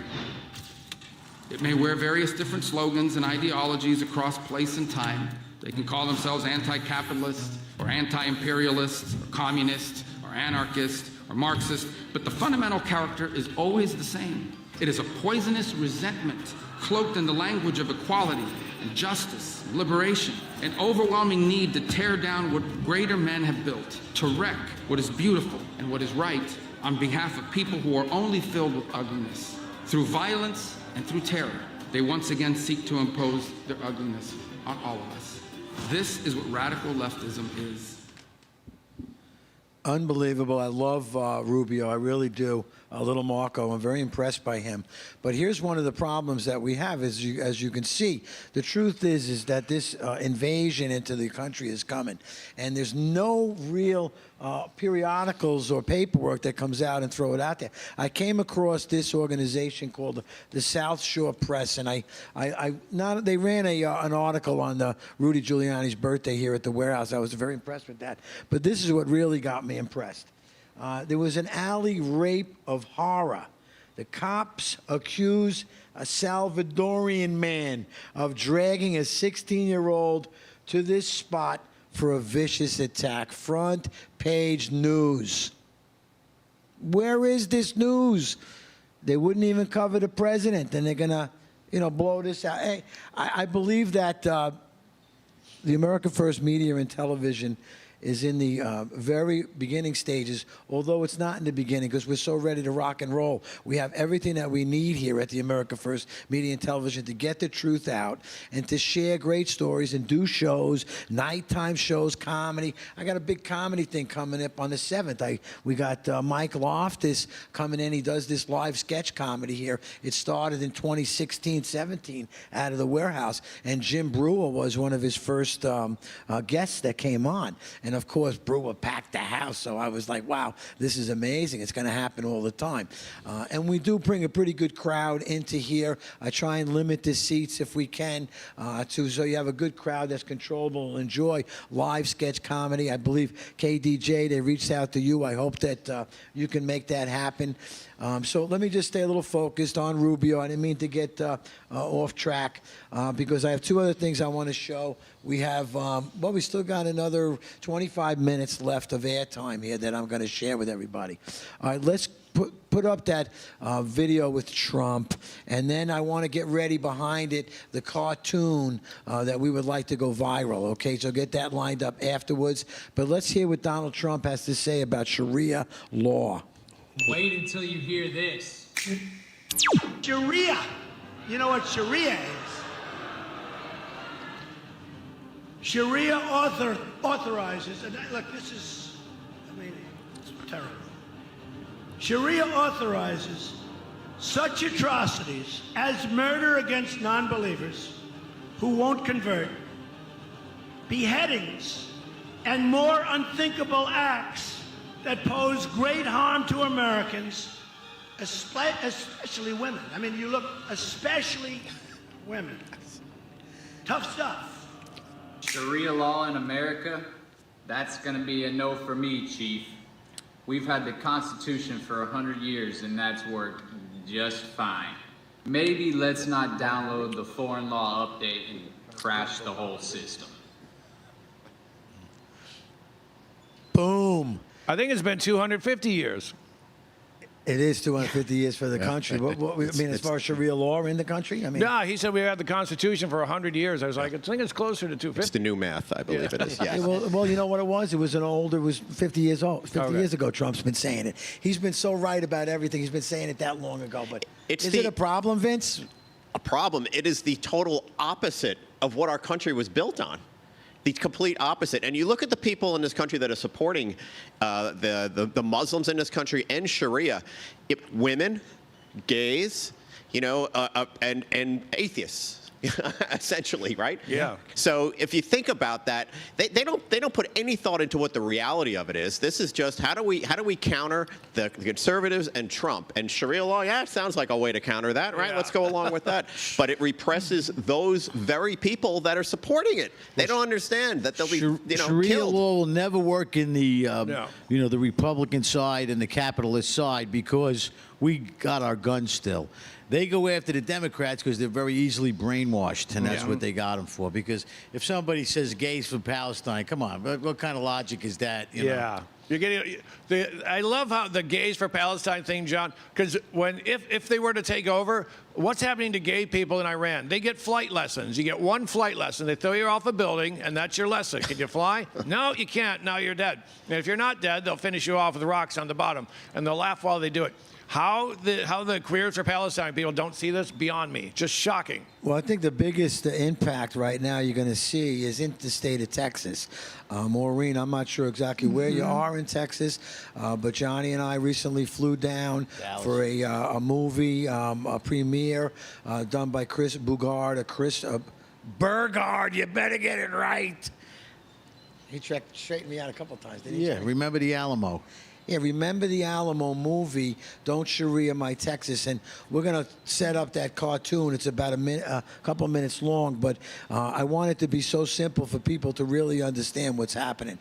It may wear various different slogans and ideologies across place and time. They can call themselves anti-capitalist or anti-imperialist or communist or anarchist or Marxist, but the fundamental character is always the same. It is a poisonous resentment cloaked in the language of equality and justice, and liberation, an overwhelming need to tear down what greater men have built, to wreck what is beautiful and what is right on behalf of people who are only filled with ugliness. Through violence and through terror, they once again seek to impose their ugliness on all of us. This is what radical leftism is. Unbelievable. I love Rubio. I really do. Little Marco. I'm very impressed by him. But here's one of the problems that we have, as you can see. The truth is that this invasion into the country is coming, and there's no real periodicals or paperwork that comes out and throw it out there. I came across this organization called the South Shore Press, and they ran an article on Rudy Giuliani's birthday here at the warehouse. I was very impressed with that. But this is what really got me impressed. There was an alley rape of horror. The cops accuse a Salvadorian man of dragging a 16-year-old to this spot for a vicious attack. Front page news. Where is this news? They wouldn't even cover the president, and they're gonna, blow this out. Hey, I believe that the America First Media and Television is in the very beginning stages, although it's not in the beginning because we're so ready to rock and roll. We have everything that we need here at the America First Media and Television to get the truth out and to share great stories and do shows, nighttime shows, comedy. I got a big comedy thing coming up on the 7th. We got Mike Loftus coming in. He does this live sketch comedy here. It started in 2016-17 out of the warehouse, and Jim Brewer was one of his first guests that came on. And of course, Brewer packed the house, so I was like, wow, this is amazing. It's going to happen all the time. And we do bring a pretty good crowd into here. I try and limit the seats if we can, so you have a good crowd that's controllable and enjoy live sketch comedy. I believe KDJ, they reached out to you. I hope that you can make that happen. So let me just stay a little focused on Rubio. I didn't mean to get off track because I have two other things I want to show. We have, we still got another 25 minutes left of airtime here that I'm going to share with everybody. All right, let's put up that video with Trump, and then I want to get ready behind it, the cartoon that we would like to go viral, okay? So get that lined up afterwards. But let's hear what Donald Trump has to say about Sharia law. Wait until you hear this. Sharia. You know what Sharia is? Sharia authorizes, and look, this is, it's terrible. Sharia authorizes such atrocities as murder against non-believers who won't convert, beheadings, and more unthinkable acts that pose great harm to Americans, especially women. I mean, you look, especially women. Tough stuff. Sharia law in America, that's going to be a no for me, Chief. We've had the Constitution for 100 years, and that's worked just fine. Maybe let's not download the foreign law update and crash the whole system. Boom. I think it's been 250 years. It is 250 years for the country. As far as Sharia law in the country? No, he said we had the Constitution for 100 years. I was like, I think it's closer to 250. It's the new math, I believe it is. Yes. Well, you know what it was? It was it was 50 years old. 50 years ago, Trump's been saying it. He's been so right about everything. He's been saying it that long ago. But is it a problem, Vince? A problem. It is the total opposite of what our country was built on. The complete opposite. And you look at the people in this country that are supporting the Muslims in this country and Sharia, women, gays, and atheists. Essentially, right? Yeah. So if you think about that, they don't put any thought into what the reality of it is. This is just how do we counter the conservatives and Trump and Sharia law? Yeah, it sounds like a way to counter that, right? Yeah. Let's go along with that. But it represses those very people that are supporting it. They don't understand that they'll be Sharia killed. law will never work in the the Republican side and the capitalist side because we got our guns still. They go after the Democrats because they're very easily brainwashed, and that's what they got them for. Because if somebody says gays for Palestine, come on, what kind of logic is that? You know? You're getting. I love how the gays for Palestine thing, John. Because if they were to take over, what's happening to gay people in Iran? They get flight lessons. You get one flight lesson. They throw you off a building, and that's your lesson. Can you fly? No, you can't. Now you're dead. And if you're not dead, they'll finish you off with rocks on the bottom, and they'll laugh while they do it. How the Queers for Palestine people don't see this, beyond me. Just shocking. Well, I think the biggest impact right now you're going to see is in the state of Texas. Maureen, I'm not sure exactly where you are in Texas, but Johnny and I recently flew down Dallas. for a movie, a premiere done by Chris Bugard, Burgard, you better get it right. He straightened me out a couple times, didn't he? Yeah, remember the Alamo. Yeah, remember the Alamo movie, Don't Sharia My Texas, and we're going to set up that cartoon. It's about a couple of minutes long, but I want it to be so simple for people to really understand what's happening.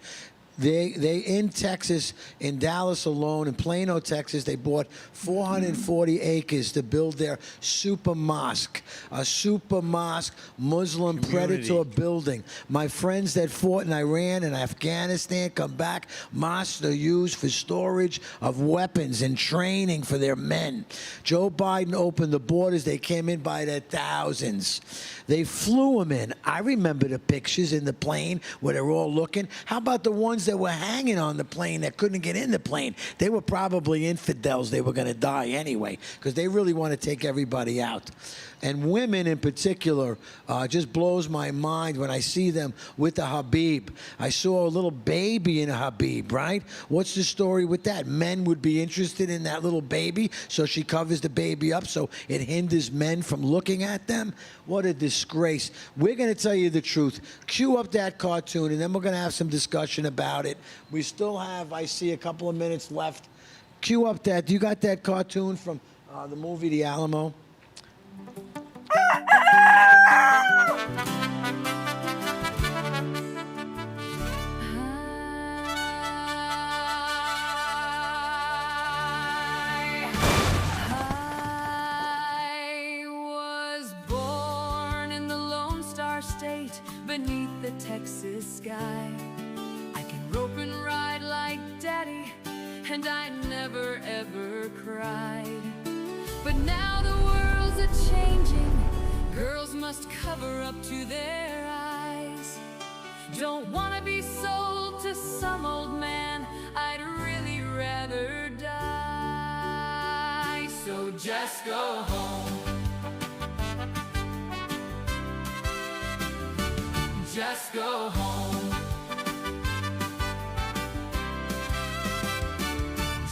They in Texas, in Dallas alone, in Plano, Texas, they bought 440 acres to build their super mosque, a super mosque Muslim predator building. My friends that fought in Iran and Afghanistan come back. Mosques are used for storage of weapons and training for their men. Joe Biden opened the borders. They came in by the thousands. They flew them in. I remember the pictures in the plane where they're all looking. How about the ones that were hanging on the plane that couldn't get in the plane? They were probably infidels. They were going to die anyway because they really want to take everybody out. And women in particular just blows my mind when I see them with the Habib. I saw a little baby in a Habib, right? What's the story with that? Men would be interested in that little baby, so she covers the baby up so it hinders men from looking at them. What a disgrace. We're going to tell you the truth. Cue up that cartoon, and then we're going to have some discussion about it. We still have, I see, a couple of minutes left. Cue up that. You got that cartoon from the movie The Alamo? I was born in the Lone Star State beneath the Texas sky. I can rope and ride like Daddy, and I never ever cried. But now the world's a-changing. Girls must cover up to their eyes. Don't wanna be sold to some old man. I'd really rather die. So just go home. Just go home.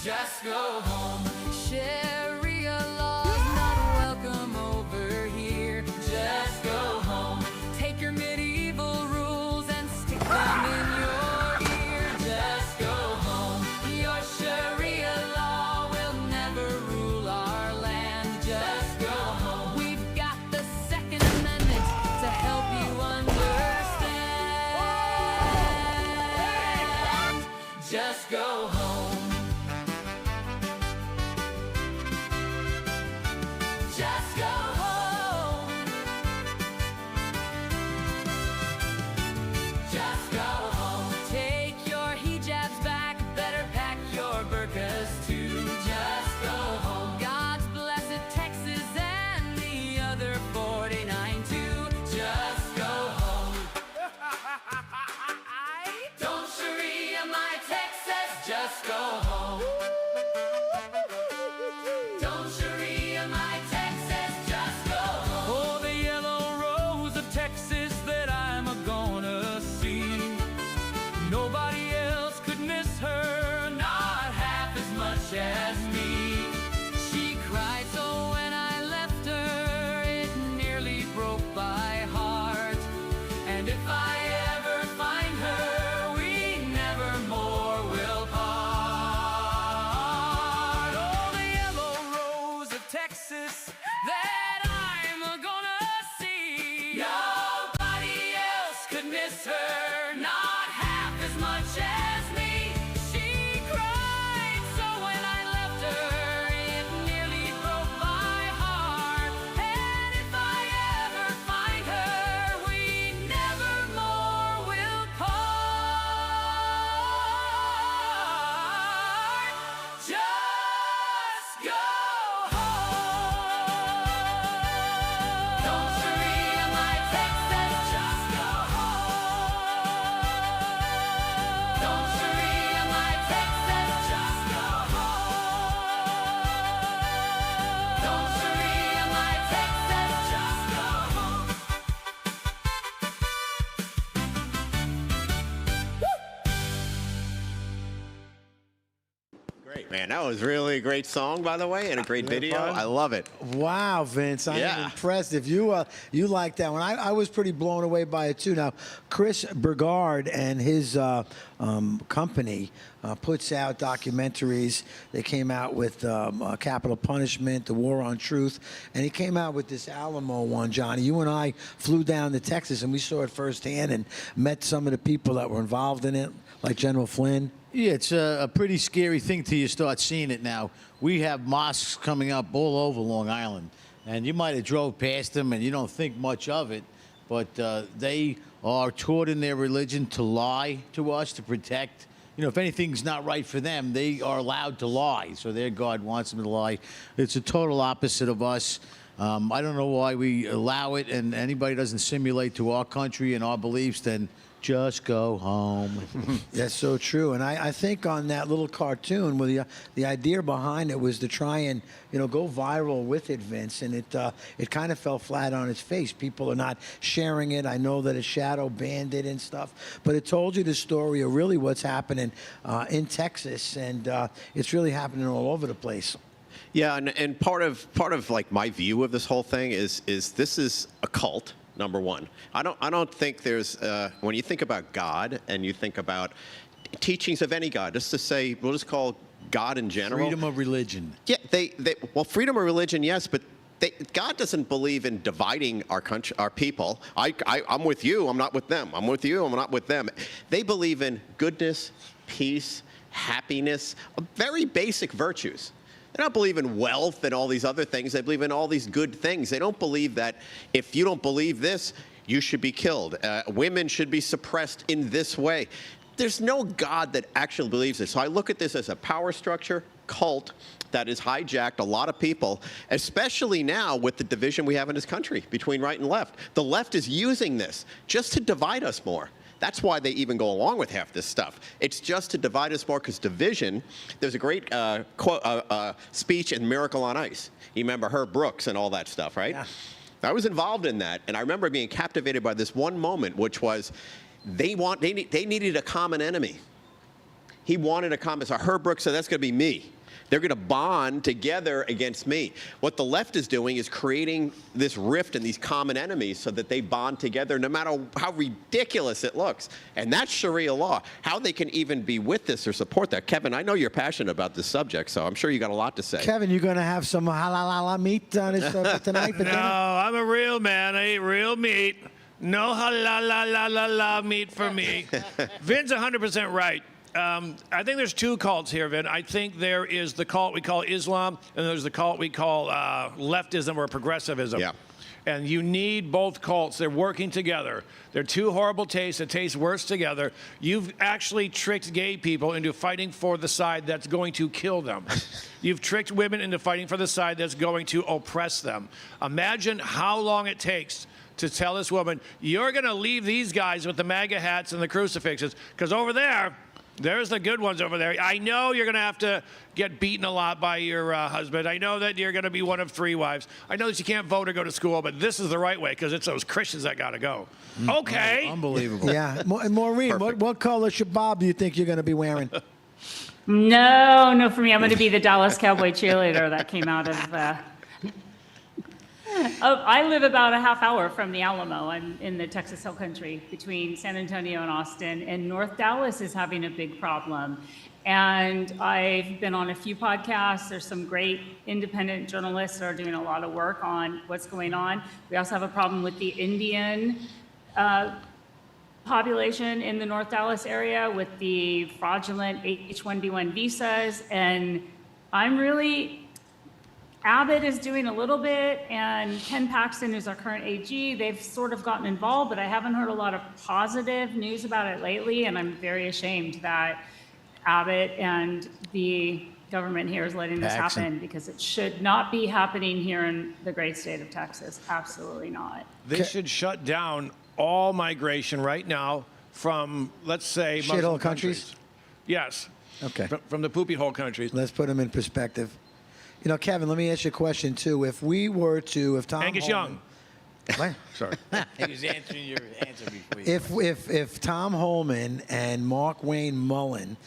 Just go home. Sharia law's not welcome over here. Just go home. Take your medieval rules and stick them in your ear. Just go home. Your Sharia law will never rule our land. Just go home. We've got the Second Amendment to help you understand. Just go home. Just go home. Just go home. Take your hijabs back, better pack your burqas too. Just go home. God's blessed Texas and the other 49 too. Just go home. Don't Sharia my Texas. Just go Great, man. That was really a great song, by the way, and a great video. I love it. Wow, Vince, I am impressed. If you you like that one, I was pretty blown away by it too. Now, Chris Burgard and his company puts out documentaries. They came out with Capital Punishment, The War on Truth, and he came out with this Alamo one, Johnny. You and I flew down to Texas, and we saw it firsthand and met some of the people that were involved in it, like General Flynn. Yeah, it's a pretty scary thing till you start seeing it now. We have mosques coming up all over Long Island, and you might have drove past them and you don't think much of it, but they are taught in their religion to lie to us, to protect. You know, if anything's not right for them, they are allowed to lie, so their God wants them to lie. It's a total opposite of us. I don't know why we allow it, and anybody doesn't simulate to our country and our beliefs, then just go home. That's so true. And I think on that little cartoon, well, the idea behind it was to try and, go viral with it, Vince. And it kind of fell flat on its face. People are not sharing it. I know that a shadow banned it and stuff. But it told you the story of really what's happening in Texas. And it's really happening all over the place. Yeah, and part of like my view of this whole thing is this is a cult. Number one, I don't think there's when you think about God and you think about teachings of any God, just to say, we'll just call God in general. Freedom of religion. Yeah, well, freedom of religion, yes, but God doesn't believe in dividing our country, our people. I'm with you, I'm not with them. I'm with you, I'm not with them. They believe in goodness, peace, happiness, very basic virtues. They don't believe in wealth and all these other things. They believe in all these good things. They don't believe that if you don't believe this, you should be killed. Women should be suppressed in this way. There's no God that actually believes this. So I look at this as a power structure, cult, that has hijacked a lot of people, especially now with the division we have in this country between right and left. The left is using this just to divide us more. That's why they even go along with half this stuff. It's just to divide us more, because division, there's a great speech in Miracle on Ice. You remember Herb Brooks and all that stuff, right? Yeah. I was involved in that, and I remember being captivated by this one moment, which was they needed a common enemy. He wanted a common, so Herb Brooks said, that's going to be me. They're going to bond together against me. What the left is doing is creating this rift and these common enemies so that they bond together no matter how ridiculous it looks. And that's Sharia law. How they can even be with this or support that. Kevin, I know you're passionate about this subject, so I'm sure you got a lot to say. Kevin, you going to have some halal meat on this tonight for dinner? No, I'm a real man. I eat real meat. No halal meat for me. Vin's 100% right. I think there's two cults here, Vin. I think there is the cult we call Islam, and there's the cult we call leftism or progressivism. Yeah. And you need both cults. They're working together. They're two horrible tastes that taste worse together. You've actually tricked gay people into fighting for the side that's going to kill them. You've tricked women into fighting for the side that's going to oppress them. Imagine how long it takes to tell this woman, you're going to leave these guys with the MAGA hats and the crucifixes, because over there's the good ones over there. I know you're going to have to get beaten a lot by your husband. I know that you're going to be one of 3 wives. I know that you can't vote or go to school, but this is the right way, because it's those Christians that got to go. Okay. Unbelievable. Yeah. And Maureen, what color shabab do you think you're going to be wearing? No, for me. I'm going to be the Dallas Cowboy cheerleader that came out of... I live about a half hour from the Alamo. I'm in the Texas Hill Country between San Antonio and Austin, and North Dallas is having a big problem. And I've been on a few podcasts. There's some great independent journalists that are doing a lot of work on what's going on. We also have a problem with the Indian population in the North Dallas area with the fraudulent H-1B1 visas. And Abbott is doing a little bit, and Ken Paxton, who's our current AG, they've sort of gotten involved, but I haven't heard a lot of positive news about it lately, and I'm very ashamed that Abbott and the government here is letting this happen, because it should not be happening here in the great state of Texas. Absolutely not. They should shut down all migration right now from, let's say, Muslim shithole countries? Yes. Okay. From the poopy hole countries. Let's put them in perspective. Kevin, let me ask you a question, too. If Tom Angus Young. What? Sorry. He was answering your answer before you. If Tom Holman and Mark Wayne Mullen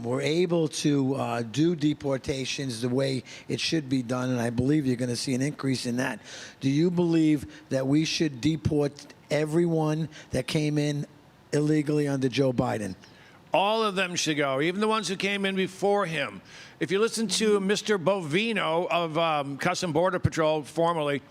we're able to do deportations the way it should be done, and I believe you're going to see an increase in that. Do you believe that we should deport everyone that came in illegally under Joe Biden? All of them should go, even the ones who came in before him. If you listen to Mr. Bovino of Customs Border Patrol, formerly,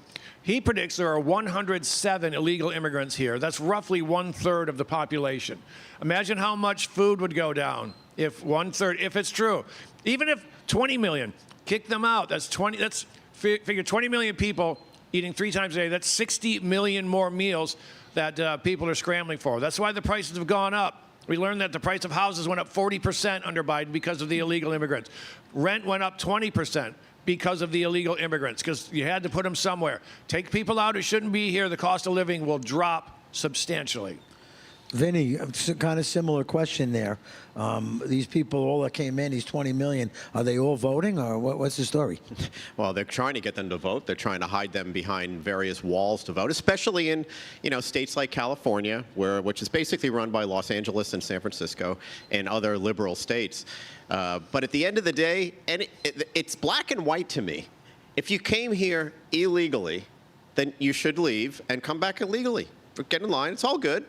he predicts there are 107 illegal immigrants here. That's roughly 1/3 of the population. Imagine how much food would go down if 1/3, if it's true. Even if 20 million, kick them out. That's 20. That's figure 20 million people eating 3 times a day. That's 60 million more meals that people are scrambling for. That's why the prices have gone up. We learned that the price of houses went up 40% under Biden because of the illegal immigrants. Rent went up 20% because of the illegal immigrants, because you had to put them somewhere. Take people out who shouldn't be here, the cost of living will drop substantially. Vinny, kind of similar question there. These people, all that came in, these 20 million, are they all voting, or what's the story? Well, they're trying to get them to vote. They're trying to hide them behind various walls to vote, especially in, states like California, which is basically run by Los Angeles and San Francisco and other liberal states. But at the end of the day, it's black and white to me. If you came here illegally, then you should leave and come back illegally. Get in line. It's all good.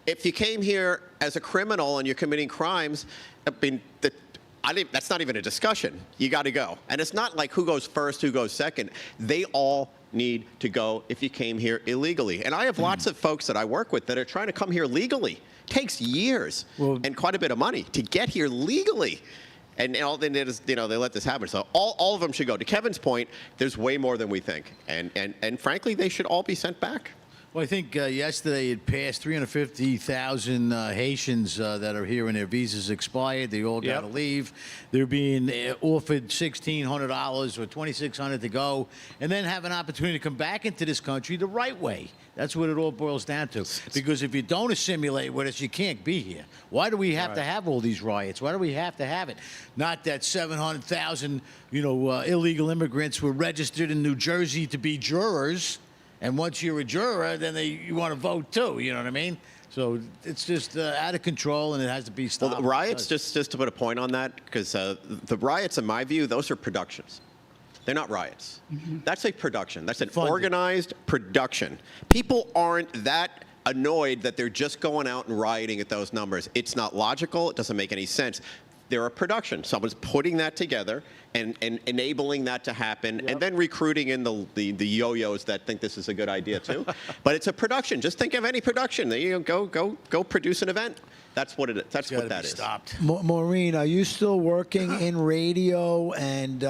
If you came here as a criminal and you're committing crimes, that's not even a discussion. You got to go. And it's not like who goes first, who goes second. They all need to go if you came here illegally. And I have lots of folks that I work with that are trying to come here legally. It takes years and quite a bit of money to get here legally. And all they did is, they let this happen. So all of them should go. To Kevin's point, there's way more than we think. And frankly, they should all be sent back. Well, I think yesterday it passed 350,000 Haitians that are here and their visas expired. They all got to leave. They're being offered $1,600 or $2,600 to go, and then have an opportunity to come back into this country the right way. That's what it all boils down to. Because if you don't assimilate with us, you can't be here. Why do we have to have all these riots? Why do we have to have it? Not that 700,000, illegal immigrants were registered in New Jersey to be jurors. And once you're a juror, then you want to vote too. You know what I mean? So it's just out of control, and it has to be stopped. Well, the riots, just to put a point on that, because the riots, in my view, those are productions. They're not riots. That's a production. That's an organized production. People aren't that annoyed that they're just going out and rioting at those numbers. It's not logical. It doesn't make any sense. They're a production. Someone's putting that together and enabling that to happen, and then recruiting in the yo-yos that think this is a good idea too. But it's a production. Just think of any production. Go produce an event. That's what it is. That's what that is. Stopped. Maureen, are you still working in radio? And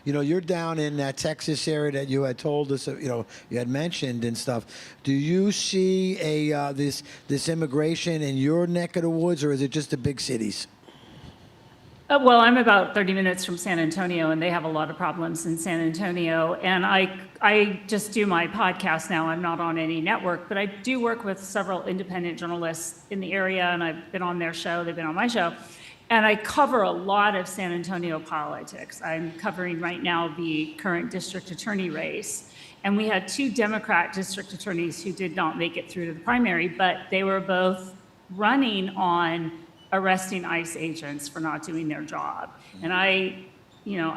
you're down in that Texas area that you had told us, you had mentioned and stuff. Do you see this immigration in your neck of the woods, or is it just the big cities? Well, I'm about 30 minutes from San Antonio, and they have a lot of problems in San Antonio. And I just do my podcast now. I'm not on any network, but I do work with several independent journalists in the area, and I've been on their show. They've been on my show. And I cover a lot of San Antonio politics. I'm covering right now the current district attorney race. And we had 2 Democrat district attorneys who did not make it through to the primary, but they were both running on arresting ICE agents for not doing their job. And I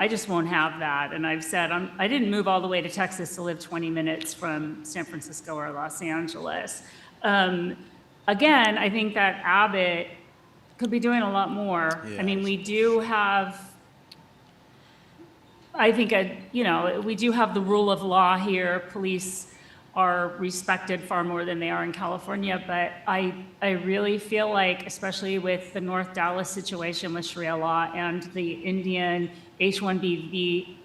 just won't have that. And I've said, I didn't move all the way to Texas to live 20 minutes from San Francisco or Los Angeles. Again, I think that Abbott could be doing a lot more. I mean, we do have, I think, we do have the rule of law here. Police are respected far more than they are in California, but I really feel like, especially with the North Dallas situation with Sharia law and the Indian H-1B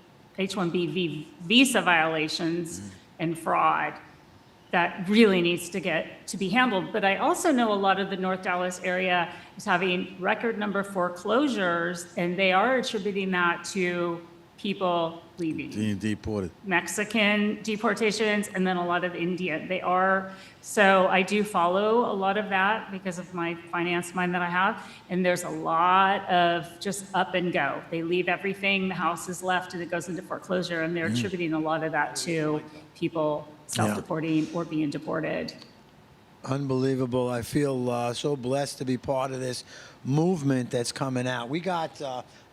visa violations and fraud, that really needs to be handled. But I also know a lot of the North Dallas area is having record number foreclosures, and they are attributing that to people leaving. Being deported. Mexican deportations, and then a lot of Indian. They are, so I do follow a lot of that because of my finance mind that I have, and there's a lot of just up and go. They leave everything, the house is left, and it goes into foreclosure, and they're attributing a lot of that to people self-deporting or being deported. Unbelievable. I feel so blessed to be part of this movement that's coming out. We got,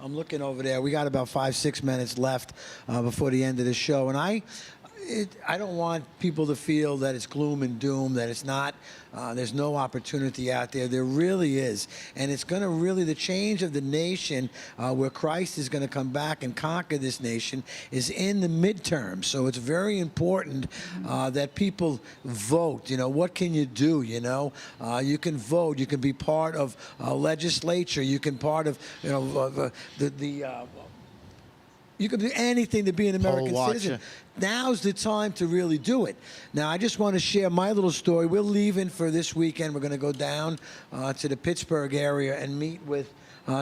I'm looking over there, we got about 5-6 minutes left before the end of the show. And I don't want people to feel that it's gloom and doom, that it's not, there's no opportunity out there. There really is. And it's going to really, the change of the nation where Christ is going to come back and conquer this nation is in the midterm. So it's very important that people vote. You know, what can you do? You know, you can vote. You can be part of legislature. You can part of, you know, you can do anything to be an American citizen. Now's the time to really do it. Now, I just want to share my little story. We're leaving for this weekend. We're going to go down to the Pittsburgh area and meet with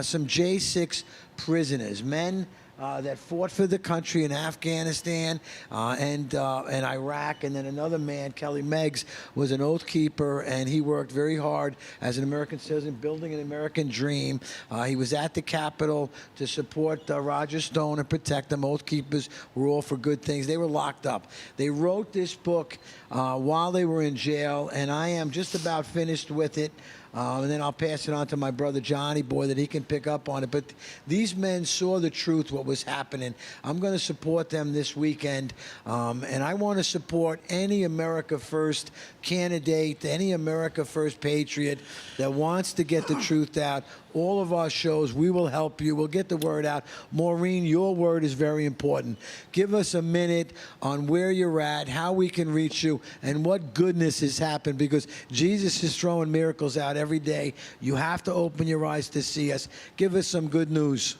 some J6 prisoners, men that fought for the country in Afghanistan and Iraq. And then another man, Kelly Meggs, was an oath keeper, and he worked very hard as an American citizen, building an American dream. He was at the Capitol to support Roger Stone and protect them. Oath keepers were all for good things. They were locked up. They wrote this book while they were in jail, and I am just about finished with it. And then I'll pass it on to my brother Johnny Boy that he can pick up on it. But these men saw the truth, what was happening. I'm going to support them this weekend. And I want to support any America First candidate, any America First patriot that wants to get the truth out. All of our shows, we will help you. We'll get the word out. Maureen, your word is very important. Give us a minute on where you're at, how we can reach you, and what goodness has happened, because Jesus is throwing miracles out every day. You have to open your eyes to see us. Give us some good news.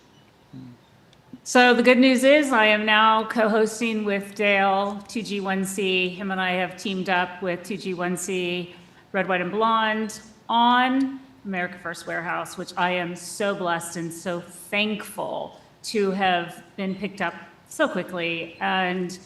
So the good news is I am now co-hosting with Dale, 2G1C. Him and I have teamed up with 2G1C, Red, White, and Blonde on America First Warehouse, which I am so blessed and so thankful to have been picked up so quickly. And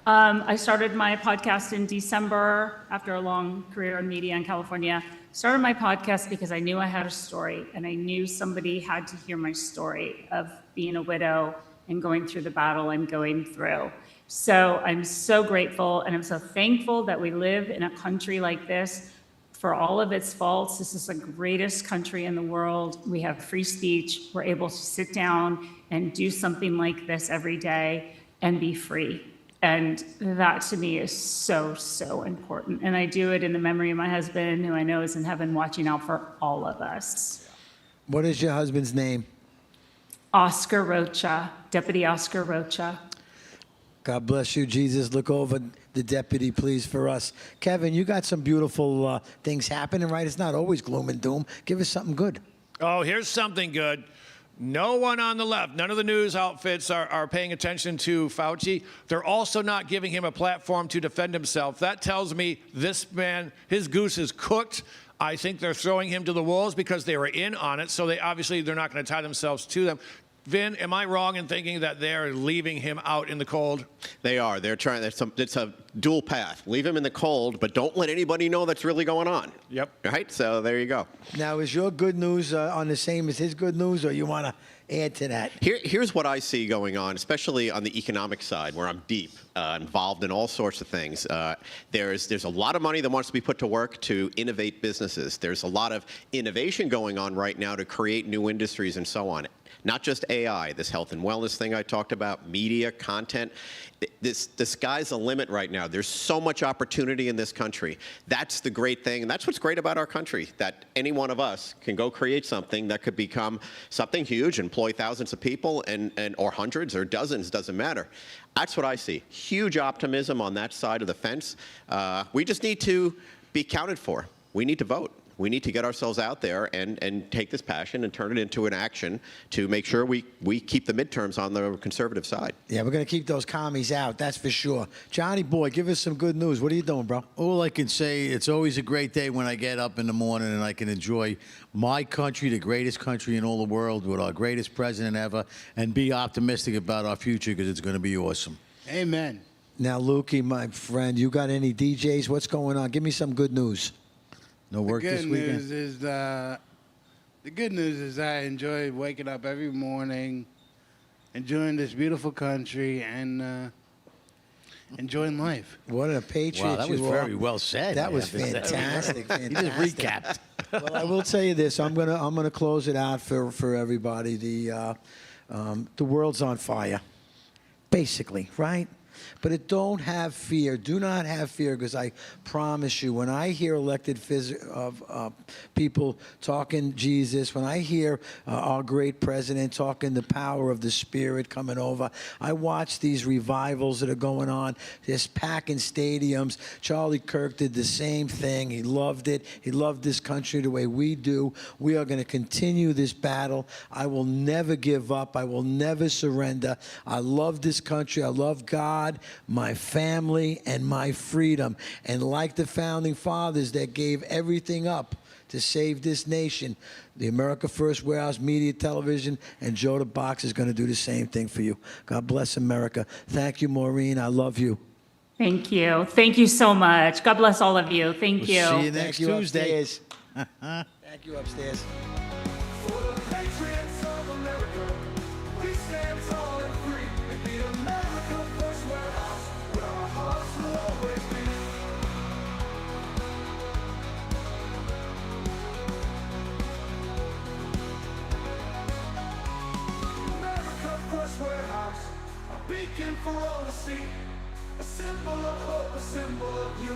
I started my podcast in December after a long career in media in California. Started my podcast because I knew I had a story, and I knew somebody had to hear my story of being a widow and going through the battle I'm going through. So I'm so grateful, and I'm so thankful that we live in a country like this. For all of its faults, this is the greatest country in the world. We have free speech. We're able to sit down and do something like this every day and be free. And that to me is so, so important. And I do it in the memory of my husband, who I know is in heaven watching out for all of us. What is your husband's name? Oscar Rocha, Deputy Oscar Rocha. God bless you, Jesus. Look over the deputy, please, for us. Kevin, you got some beautiful things happening, right? It's not always gloom and doom. Give us something good. Oh, here's something good. No one on the left, none of the news outfits are paying attention to Fauci. They're also not giving him a platform to defend himself. That tells me this man, his goose is cooked. I think they're throwing him to the wolves because they were in on it, so they're not going to tie themselves to them. Vin, am I wrong in thinking that they're leaving him out in the cold? They are. They're trying. It's a dual path. Leave him in the cold, but don't let anybody know that's really going on. Yep. Right? So there you go. Now, is your good news on the same as his good news, or you want to add to that? Here's what I see going on, especially on the economic side, where I'm deep involved in all sorts of things. There's a lot of money that wants to be put to work to innovate businesses. There's a lot of innovation going on right now to create new industries and so on. Not just AI, this health and wellness thing I talked about, media, content. The sky's the limit right now. There's so much opportunity in this country. That's the great thing, and that's what's great about our country, that any one of us can go create something that could become something huge, employ thousands of people, or hundreds or dozens, doesn't matter. That's what I see. Huge optimism on that side of the fence. We just need to be counted for. We need to vote. We need to get ourselves out there and take this passion and turn it into an action to make sure we keep the midterms on the conservative side. Yeah, we're going to keep those commies out, that's for sure. Johnny Boy, give us some good news. What are you doing, bro? All I can say, it's always a great day when I get up in the morning and I can enjoy my country, the greatest country in all the world, with our greatest president ever, and be optimistic about our future, because it's going to be awesome. Amen. Now, Lukey, my friend, you got any DJs? What's going on? Give me some good news. No work this weekend? The good news is I enjoy waking up every morning, enjoying this beautiful country, and enjoying life. What a patriot Wow, that was you are. very well said. That I was have to say. fantastic. He just fantastic. recapped. Well, I will tell you this. I'm gonna close it out for everybody. The world's on fire, basically, right? But don't have fear. Do not have fear, because I promise you, when I hear elected people talking Jesus, when I hear our great president talking the power of the Spirit coming over, I watch these revivals that are going on, just packing stadiums. Charlie Kirk did the same thing. He loved it. He loved this country the way we do. We are going to continue this battle. I will never give up. I will never surrender. I love this country. I love God, my family, and my freedom. And like the founding fathers that gave everything up to save this nation, the America First Warehouse Media Television and Joe the Box is going to do the same thing for you. God bless America. Thank you, Maureen. I love you. Thank you. Thank you so much. God bless all of you. Thank you. See you Thank next you Tuesday. upstairs. Thank you upstairs. For the patriots of America, we stand tall and free. And the America First Warehouse, where our hearts will always be. America First Warehouse, a beacon for all to see. A symbol of hope, a symbol of unity.